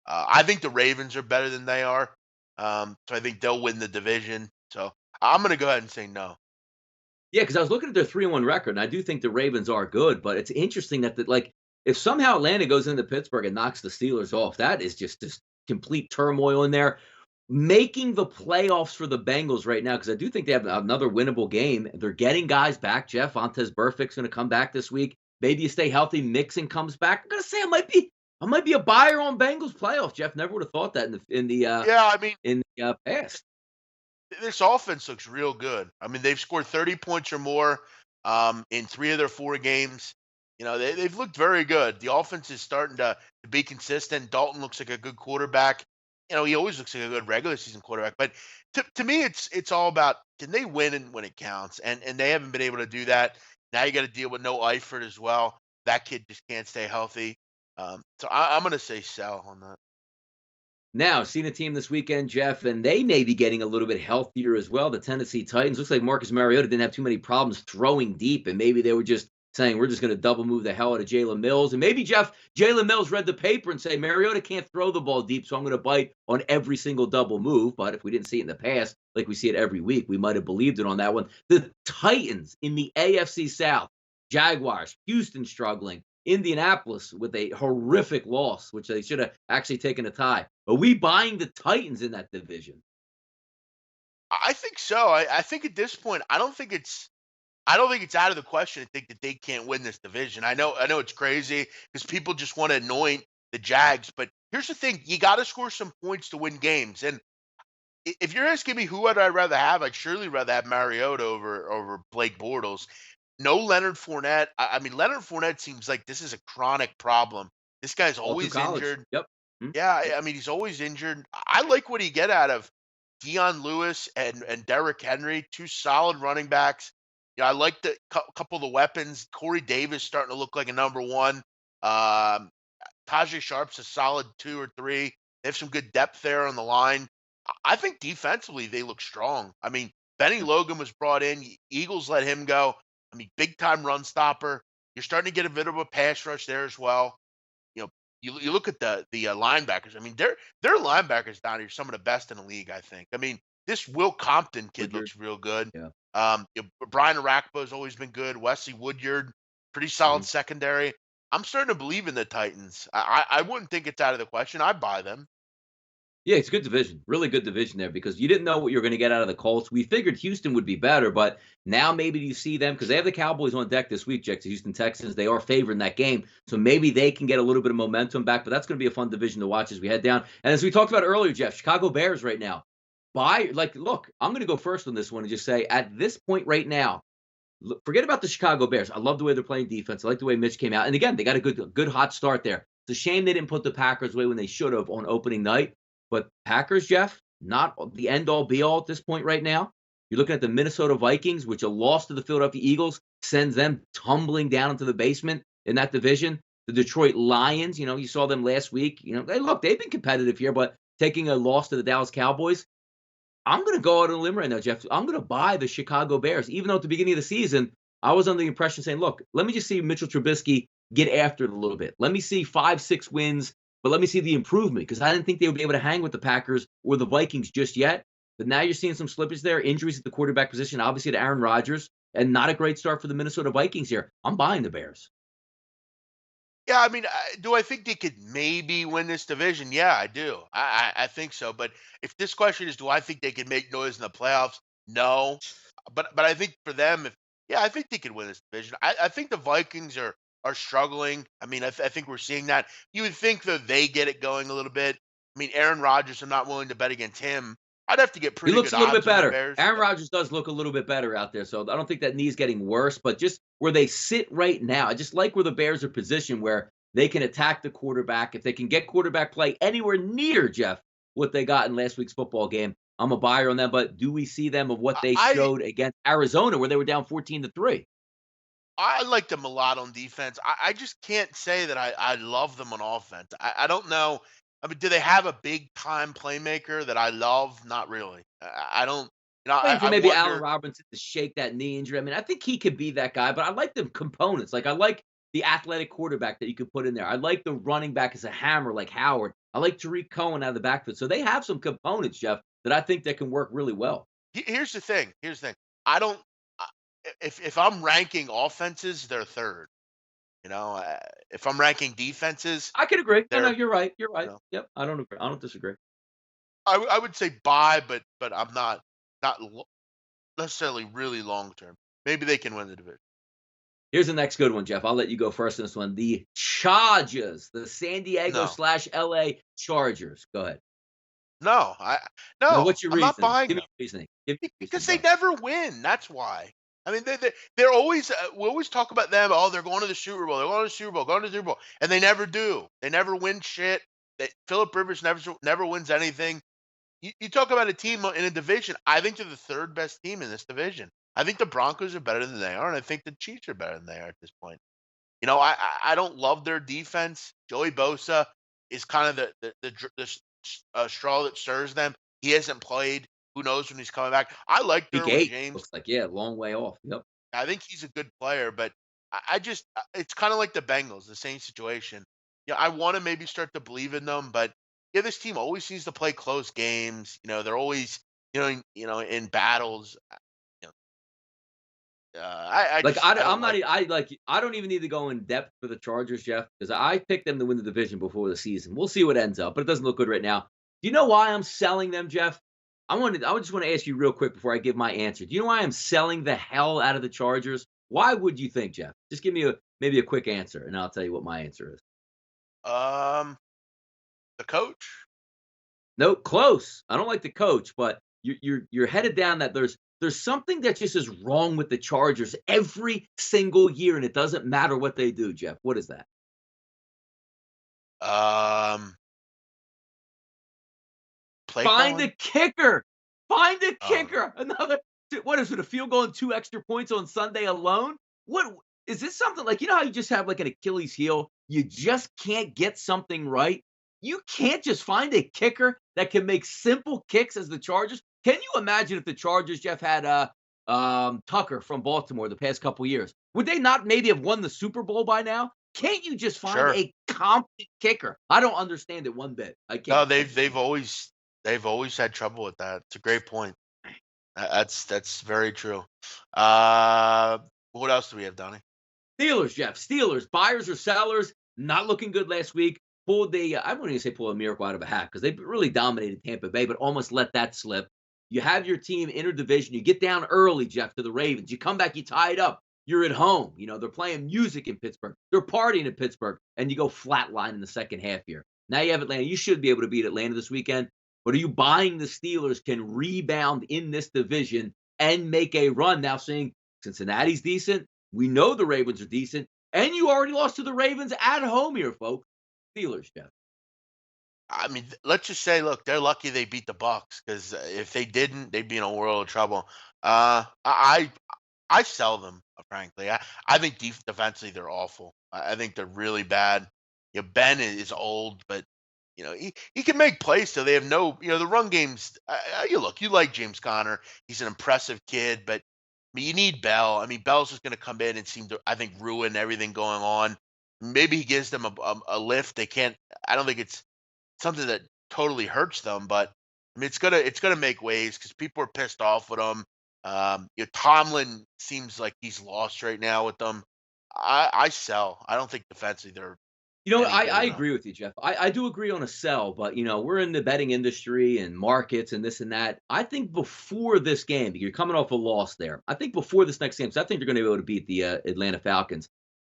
I think the Ravens are better than they are, so I think they'll win the division. So I'm going to go ahead and say no. Yeah, because I was looking at their 3-1 record, and I do think the Ravens are good, but it's interesting that, if somehow Atlanta goes into Pittsburgh and knocks the Steelers off, that is just complete turmoil in there. Making the playoffs for the Bengals right now, because I do think they have another winnable game. They're getting guys back. Jeff Fontes Burfict's going to come back this week. Maybe you stay healthy. Mixon comes back. I'm going to say I might be a buyer on Bengals playoffs. Jeff, never would have thought that Yeah, I mean, in the past. this offense looks real good. I mean, they've scored 30 points or more in 3 of their 4 games. They've looked very good. The offense is starting to be consistent. Dalton looks like a good quarterback. He always looks like a good regular season quarterback. But to me, it's all about can they win and when it counts, and they haven't been able to do that. Now you got to deal with no Eifert as well. That kid just can't stay healthy. So I'm going to say sell on that. Now, seen a team this weekend, Jeff, and they may be getting a little bit healthier as well. The Tennessee Titans. Looks like Marcus Mariota didn't have too many problems throwing deep, and maybe they were just saying, we're just going to double move the hell out of Jalen Mills. And maybe, Jeff, Jalen Mills read the paper and say, Mariota can't throw the ball deep, so I'm going to bite on every single double move. But if we didn't see it in the past, like we see it every week, we might have believed it on that one. The Titans in the AFC South. Jaguars, Houston struggling. Indianapolis with a horrific loss, which they should have actually taken a tie. Are we buying the Titans in that division? I think so. I think at this point, I don't think it's out of the question to think that they can't win this division. I know it's crazy because people just want to anoint the Jags, but here's the thing: you got to score some points to win games. And if you're asking me who would I rather have, I'd surely rather have Mariota over Blake Bortles. No Leonard Fournette. I mean, Leonard Fournette seems like this is a chronic problem. This guy's All through always college. injured. Yep. Mhm. Yeah, I mean, he's always injured. I like what he get out of Dion Lewis and Derrick Henry, 2 solid running backs. Yeah, I like the couple of the weapons. Corey Davis starting to look like a number one. Um, Tajay Sharp's a solid 2 or 3. They have some good depth there on the line. I think defensively they look strong. I mean, Benny Logan was brought in. Eagles let him go. I mean, big time run stopper. You're starting to get a bit of a pass rush there as well. You know, you look at the linebackers. I mean, their linebackers down here are some of the best in the league. I think. I mean, this Will Compton kid Woodyard. looks real good. Yeah. Brian Arakpo has always been good. Wesley Woodyard, pretty solid Mhm. secondary. I'm starting to believe in the Titans. I wouldn't think it's out of the question. I buy them. Yeah, it's a good division. Really good division there because you didn't know what you were going to get out of the Colts. We figured Houston would be better, but now maybe you see them because they have the Cowboys on deck this week, Jack, the Houston Texans. They are favored in that game. So maybe they can get a little bit of momentum back, but that's going to be a fun division to watch as we head down. And as we talked about earlier, Jeff, Chicago Bears right now. Look, I'm going to go first on this one and just say at this point right now, forget about the Chicago Bears. I love the way they're playing defense. I like the way Mitch came out. And again, they got a good hot start there. It's a shame they didn't put the Packers away when they should have on opening night. But Packers, Jeff, not the end all be all at this point right now. You're looking at the Minnesota Vikings, which a loss to the Philadelphia Eagles sends them tumbling down into the basement in that division. The Detroit Lions, you saw them last week. They've been competitive here, but taking a loss to the Dallas Cowboys, I'm going to go out on a limb right now, Jeff. I'm going to buy the Chicago Bears, even though at the beginning of the season, I was under the impression saying, look, let me just see Mitchell Trubisky get after it a little bit. Let me see 5-6 wins, but let me see the improvement because I didn't think they would be able to hang with the Packers or the Vikings just yet. But now you're seeing some slippage there, injuries at the quarterback position, obviously to Aaron Rodgers, and not a great start for the Minnesota Vikings here. I'm buying the Bears. Yeah, I mean, do I think they could maybe win this division? Yeah, I do. I think so. But if this question is, do I think they can make noise in the playoffs? No. But I think for them, yeah, I think they could win this division. I think the Vikings are struggling. I mean, I think we're seeing that. You would think that they get it going a little bit. I mean, Aaron Rodgers, I'm not willing to bet against him. I'd have to get He pretty looks good a little bit odds on the better. Bears. Aaron Rodgers does look a little bit better out there, so I don't think that knee's getting worse. But just where they sit right now, I just like where the Bears are positioned. Where They can attack the quarterback. If they can get quarterback play anywhere near, Jeff, what they got in last week's football game, I'm a buyer on them. But do we see them of what they I showed against Arizona, where they were down 14-3? I like them a lot on defense. I just can't say that I love them on offense. I don't know. I mean, do they have a big time playmaker that I love? Not really. I don't. Waiting for I maybe Allen wonder. Robinson to shake that knee injury. I mean, I think he could be that guy, but I like the components. Like, I like the athletic quarterback that you could put in there. I like the running back as a hammer like Howard. I like Tariq Cohen out of the backfield. So they have some components, Jeff, that I think that can work really well. Here's the thing. Here's the thing. I don't. I- if I'm ranking offenses, they're third. You know, if I'm ranking defenses, I could agree. No, no, they're. you're right. You're You right. know, Yep. I don't agree. I don't disagree. I would say buy, but I'm not necessarily really long term. Maybe they can win the division. Here's the next good one, Jeff. I'll let you go first in this one. The Chargers, the San Diego No, slash LA Chargers. Go ahead. no, Now, no. what's your I'm not reasoning? buying Give me them your reasoning. Give me your reasoning, because they bro. never win. That's why. I mean, they're always we always talk about them. Oh, they're going to the Super Bowl. They're going to the Super Bowl. Going to the Super Bowl, and they never do. They never win shit. Philip Rivers never wins anything. You talk about a team in a division. I think they're the third best team in this division. I think the Broncos are better than they are, and I think the Chiefs are better than they are at this point. I don't love their defense. Joey Bosa is kind of the straw that stirs them. He hasn't played. Who knows when he's coming back? I like Week Derwin 8 James. looks like, yeah, long way off. Yep. I think he's a good player, but I just it's kind of like the Bengals, the same situation. Yeah, I want to maybe start to believe in them, but yeah, this team always seems to play close games. They're always in battles. You I Like, just I don't I'm not like. e I like, I don't even need to go in depth for the Chargers, Jeff, because I picked them to win the division before the season. We'll see what ends up, but it doesn't look good right now. Do you know why I'm selling them, Jeff? I just wanna ask you real quick before I give my answer. Do you know why I'm selling the hell out of the Chargers? Why would you think, Jeff? Just give me maybe a quick answer, and I'll tell you what my answer is. The coach. No, close. I don't like the coach, but you're headed down that there's something that just is wrong with the Chargers every single year, and it doesn't matter what they do, Jeff. What is that? Um, Play Find a calling. kicker. Find a Oh, kicker. Another what is it? A field goal and 2 extra points on Sunday alone? What is this something like how you just have like an Achilles heel? You just can't get something right. You can't just find a kicker that can make simple kicks as the Chargers. Can you imagine if the Chargers, Jeff, had Tucker from Baltimore the past couple years? Would they not maybe have won the Super Bowl by now? Can't you just find sure. a competent kicker? I don't understand it one bit. I No, can't they've understand it. always had trouble with that. It's a great point. That's very true. What else do we have, Donnie? Steelers, Jeff. Steelers, buyers or sellers, not looking good last week. Pulled I wouldn't even say pull a miracle out of a hat because they really dominated Tampa Bay, but almost let that slip. You have your team interdivision. You get down early, Jeff, to the Ravens. You come back, you tie it up. You're at home. They're playing music in Pittsburgh. They're partying in Pittsburgh, and you go flatline in the second half here. Now you have Atlanta. You should be able to beat Atlanta this weekend. But are you buying the Steelers can rebound in this division and make a run? Now saying Cincinnati's decent. We know the Ravens are decent, and you already lost to the Ravens at home here, folks. Steelers, Jeff. I mean, let's just say, look, they're lucky they beat the Bucks because if they didn't, they'd be in a world of trouble. I sell them, frankly. I think defensively they're awful. I think they're really bad. Ben is old, but he can make plays. So they have no, the run games. You like James Conner. He's an impressive kid, but I mean, you need Bell. I mean, Bell's just going to come in and seem to, I think, ruin everything going on. Maybe he gives them a lift. They can't. I don't think it's something that totally hurts them, but I mean, it's gonna make waves because people are pissed off with him. Tomlin seems like he's lost right now with them. I sell. I don't think defensively they're any good I enough. agree with you, Jeff. I do agree on a sell, but we're in the betting industry and markets and this and that. I think before this game, you're coming off a loss there. I think before this next game, so I think you're going to be able to beat the Atlanta Falcons.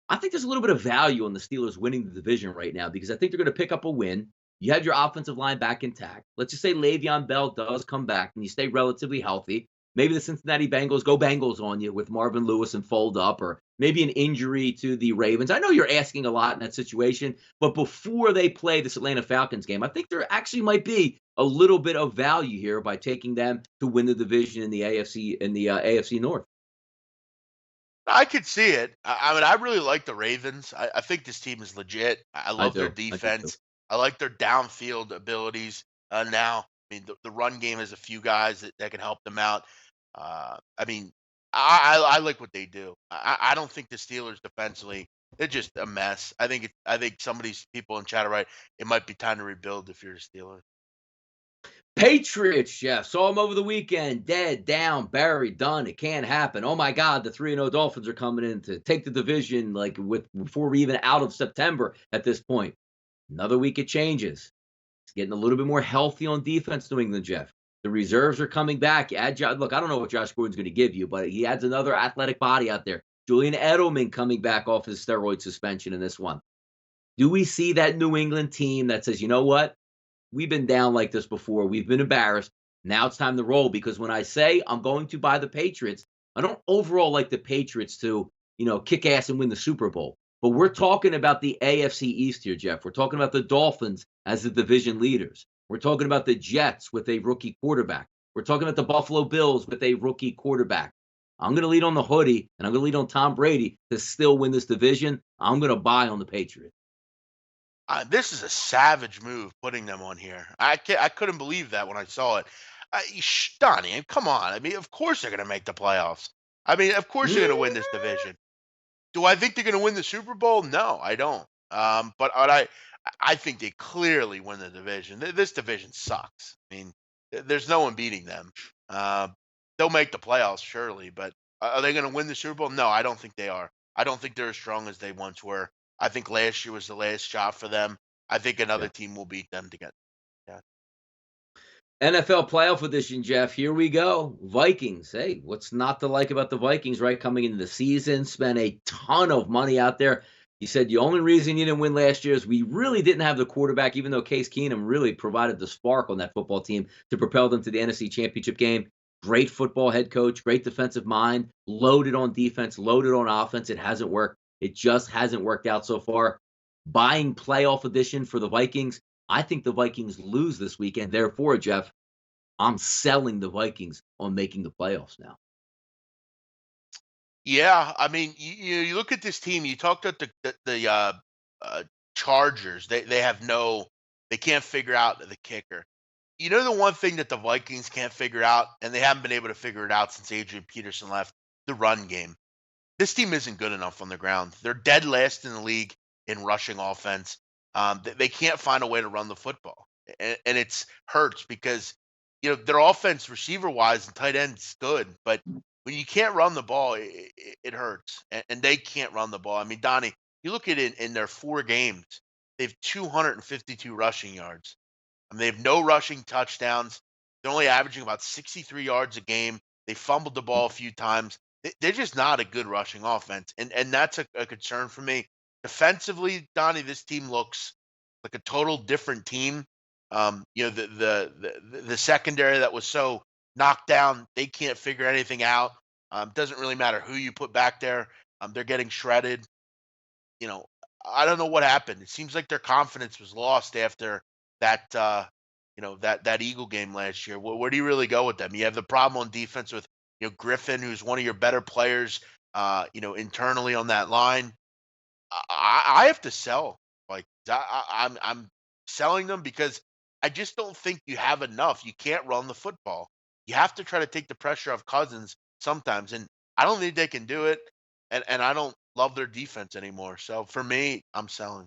I think there's a little bit of value on the Steelers winning the division right now because I think they're going to pick up a win. You have your offensive line back intact. Let's just say Le'Veon Bell does come back and you stay relatively healthy. maybe the Cincinnati Bengals go Bengals on you with Marvin Lewis and fold up, or maybe an injury to the Ravens. I know you're asking a lot in that situation, but before they play this Atlanta Falcons game, I think there actually might be a little bit of value here by taking them to win the division in the AFC North. I could see it. I mean, I really like the Ravens. I think this team is legit. I I love their do. I do too. defense. I like their downfield abilities now. I mean, the run game has a few guys that can help them out. I mean, I like what they do. I don't think the Steelers defensively, they're just a mess. I think some of these people in chat are right. It might be time to rebuild if you're a Steeler. Patriots, Jeff. Saw them over the weekend. Dead, down, buried, done. It can't happen. Oh my God, the 3-0 Dolphins are coming in to take the division like with before we're even out of September at this point. Another week it changes. It's getting a little bit more healthy on defense, New England, Jeff. The reserves are coming back. You add, look, I don't know what Josh Gordon's going to give you, but he adds another athletic body out there. Julian Edelman coming back off his steroid suspension in this one. Do we see that New England team that says, you know what? We've been down like this before. We've been embarrassed. Now it's time to roll, because when I say I'm going to buy the Patriots, I don't overall like the Patriots to, kick ass and win the Super Bowl. But we're talking about the AFC East here, Jeff. We're talking about the Dolphins as the division leaders. We're talking about the Jets with a rookie quarterback. We're talking about the Buffalo Bills with a rookie quarterback. I'm going to lead on the hoodie, and I'm going to lead on Tom Brady to still win this division. I'm going to buy on the Patriots. This is a savage move putting them on here. I couldn't believe that when I saw it. Donnie, come on. I mean, of course they're going to make the playoffs. I mean, of course they're going to win this division. Do I think they're going to win the Super Bowl? No, I don't. I think they clearly win the division. This division sucks. I mean, there's no one beating them. They'll make the playoffs surely, but are they going to win the Super Bowl? No, I don't think they are. I don't think they're as strong as they once were. I think last year was the last shot for them. I think another Yeah. team will beat them to get. Yeah. NFL playoff edition, Jeff. Here we go. Vikings. Hey, what's not to like about the Vikings, right? Coming into the season, spent a ton of money out there. You said the only reason you didn't win last year is we really didn't have the quarterback, even though Case Keenum really provided the spark on that football team to propel them to the NFC Championship game. Great football head coach, great defensive mind, loaded on defense, loaded on offense. It hasn't worked. It just hasn't worked out so far. Buying playoff edition for the Vikings. I think the Vikings lose this weekend. Therefore, Jeff, I'm selling the Vikings on making the playoffs now. Yeah, I mean, you look at this team. You talked about the Chargers. They can't figure out the kicker. You know, the one thing that the Vikings can't figure out, and they haven't been able to figure it out since Adrian Peterson left, the run game. This team isn't good enough on the ground. They're dead last in the league in rushing offense. They can't find a way to run the football, and it's hurts because their offense, receiver wise and tight ends, good, but when you can't run the ball, it hurts, and they can't run the ball. I mean, Donnie, you look at it in their 4 games, they have 252 rushing yards. I mean, they have no rushing touchdowns. They're only averaging about 63 yards a game. They fumbled the ball a few times. They're just not a good rushing offense, and that's a concern for me. Defensively, Donnie, this team looks like a total different team. The secondary that was so knocked down, they can't figure anything out. Doesn't really matter who you put back there. They're getting shredded. I don't know what happened. It seems like their confidence was lost after that that Eagle game last year. Where do you really go with them? You have the problem on defense with Griffin, who's one of your better players, internally on that line. I have to sell. Like I'm selling them because I just don't think you have enough. You can't run the football. You have to try to take the pressure off Cousins sometimes, and I don't think they can do it. And I don't love their defense anymore. So for me, I'm selling.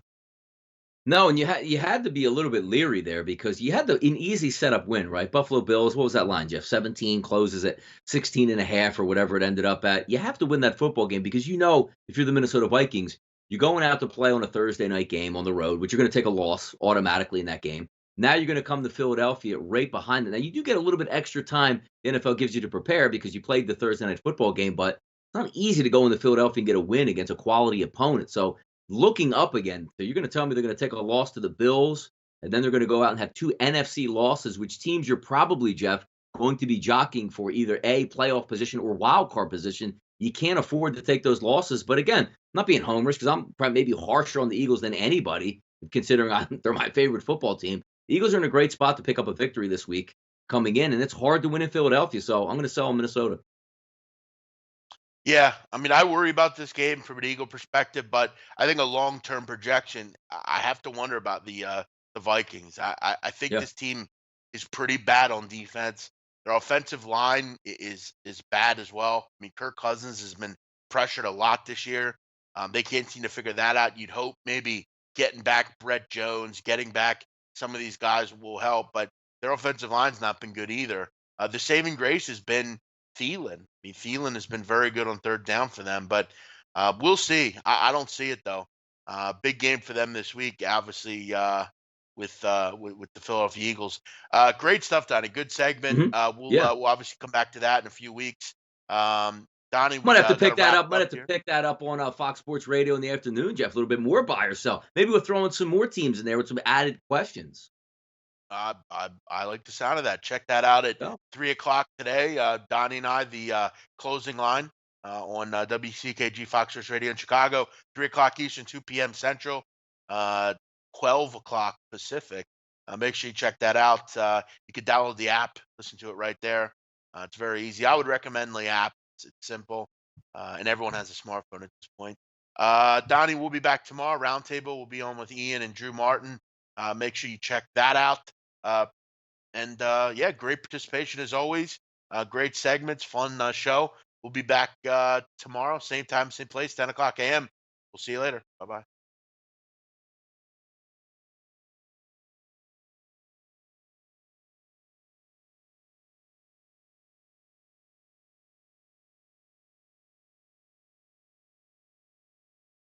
No, and you had to be a little bit leery there because you had an easy setup win, right? Buffalo Bills, what was that line, Jeff? 17 closes at 16 and a half or whatever it ended up at. You have to win that football game because if you're the Minnesota Vikings, you're going out to play on a Thursday night game on the road, which you're going to take a loss automatically in that game. Now you're going to come to Philadelphia right behind it. Now you do get a little bit extra time the NFL gives you to prepare because you played the Thursday night football game, but it's not easy to go into Philadelphia and get a win against a quality opponent. So looking up again, so you're going to tell me they're going to take a loss to the Bills, and then they're going to go out and have 2 NFC losses, which teams you're probably, Jeff, going to be jockeying for either a playoff position or wild card position. You can't afford to take those losses. But again, not being homers because I'm probably maybe harsher on the Eagles than anybody, considering they're my favorite football team. The Eagles are in a great spot to pick up a victory this week coming in, and it's hard to win in Philadelphia. So I'm going to sell Minnesota. Yeah, I mean, I worry about this game from an Eagle perspective, but I think a long-term projection, I have to wonder about the Vikings. I think Yeah. this team is pretty bad on defense. Their offensive line is bad as well. I mean, Kirk Cousins has been pressured a lot this year. They can't seem to figure that out. You'd hope maybe getting back Brett Jones, getting back some of these guys will help, but their offensive line's not been good either. The saving grace has been Thielen. I mean, Thielen has been very good on third down for them, but we'll see. I don't see it though. Big game for them this week, obviously, with the Philadelphia Eagles. Great stuff, Donnie. Good segment. Hmm. Yeah. We'll obviously come back to that in a few weeks. Donnie, Might we have to got to pick that wrap up. it Might up have to here. pick that up on Fox Sports Radio in the afternoon, Jeff. A little bit more buy or sell. Maybe we'll throw in some more teams in there with some added questions. I like the sound of that. Check that out at Oh, 3 o'clock today. Donnie and I, the closing line on WCKG Fox Sports Radio in Chicago, 3 o'clock Eastern, 2 p.m. Central, uh, 12 o'clock Pacific. Make sure you check that out. You can download the app, listen to it right there. It's very easy. I would recommend the app. It's simple, and everyone has a smartphone at this point. Donnie, we'll be back tomorrow. Roundtable will be on with Ian and Drew Martin. Make sure you check that out. Uh, yeah, great participation as always. Great segments, fun show. We'll be back tomorrow, same time, same place, 10 o'clock a.m. We'll see you later. Bye bye.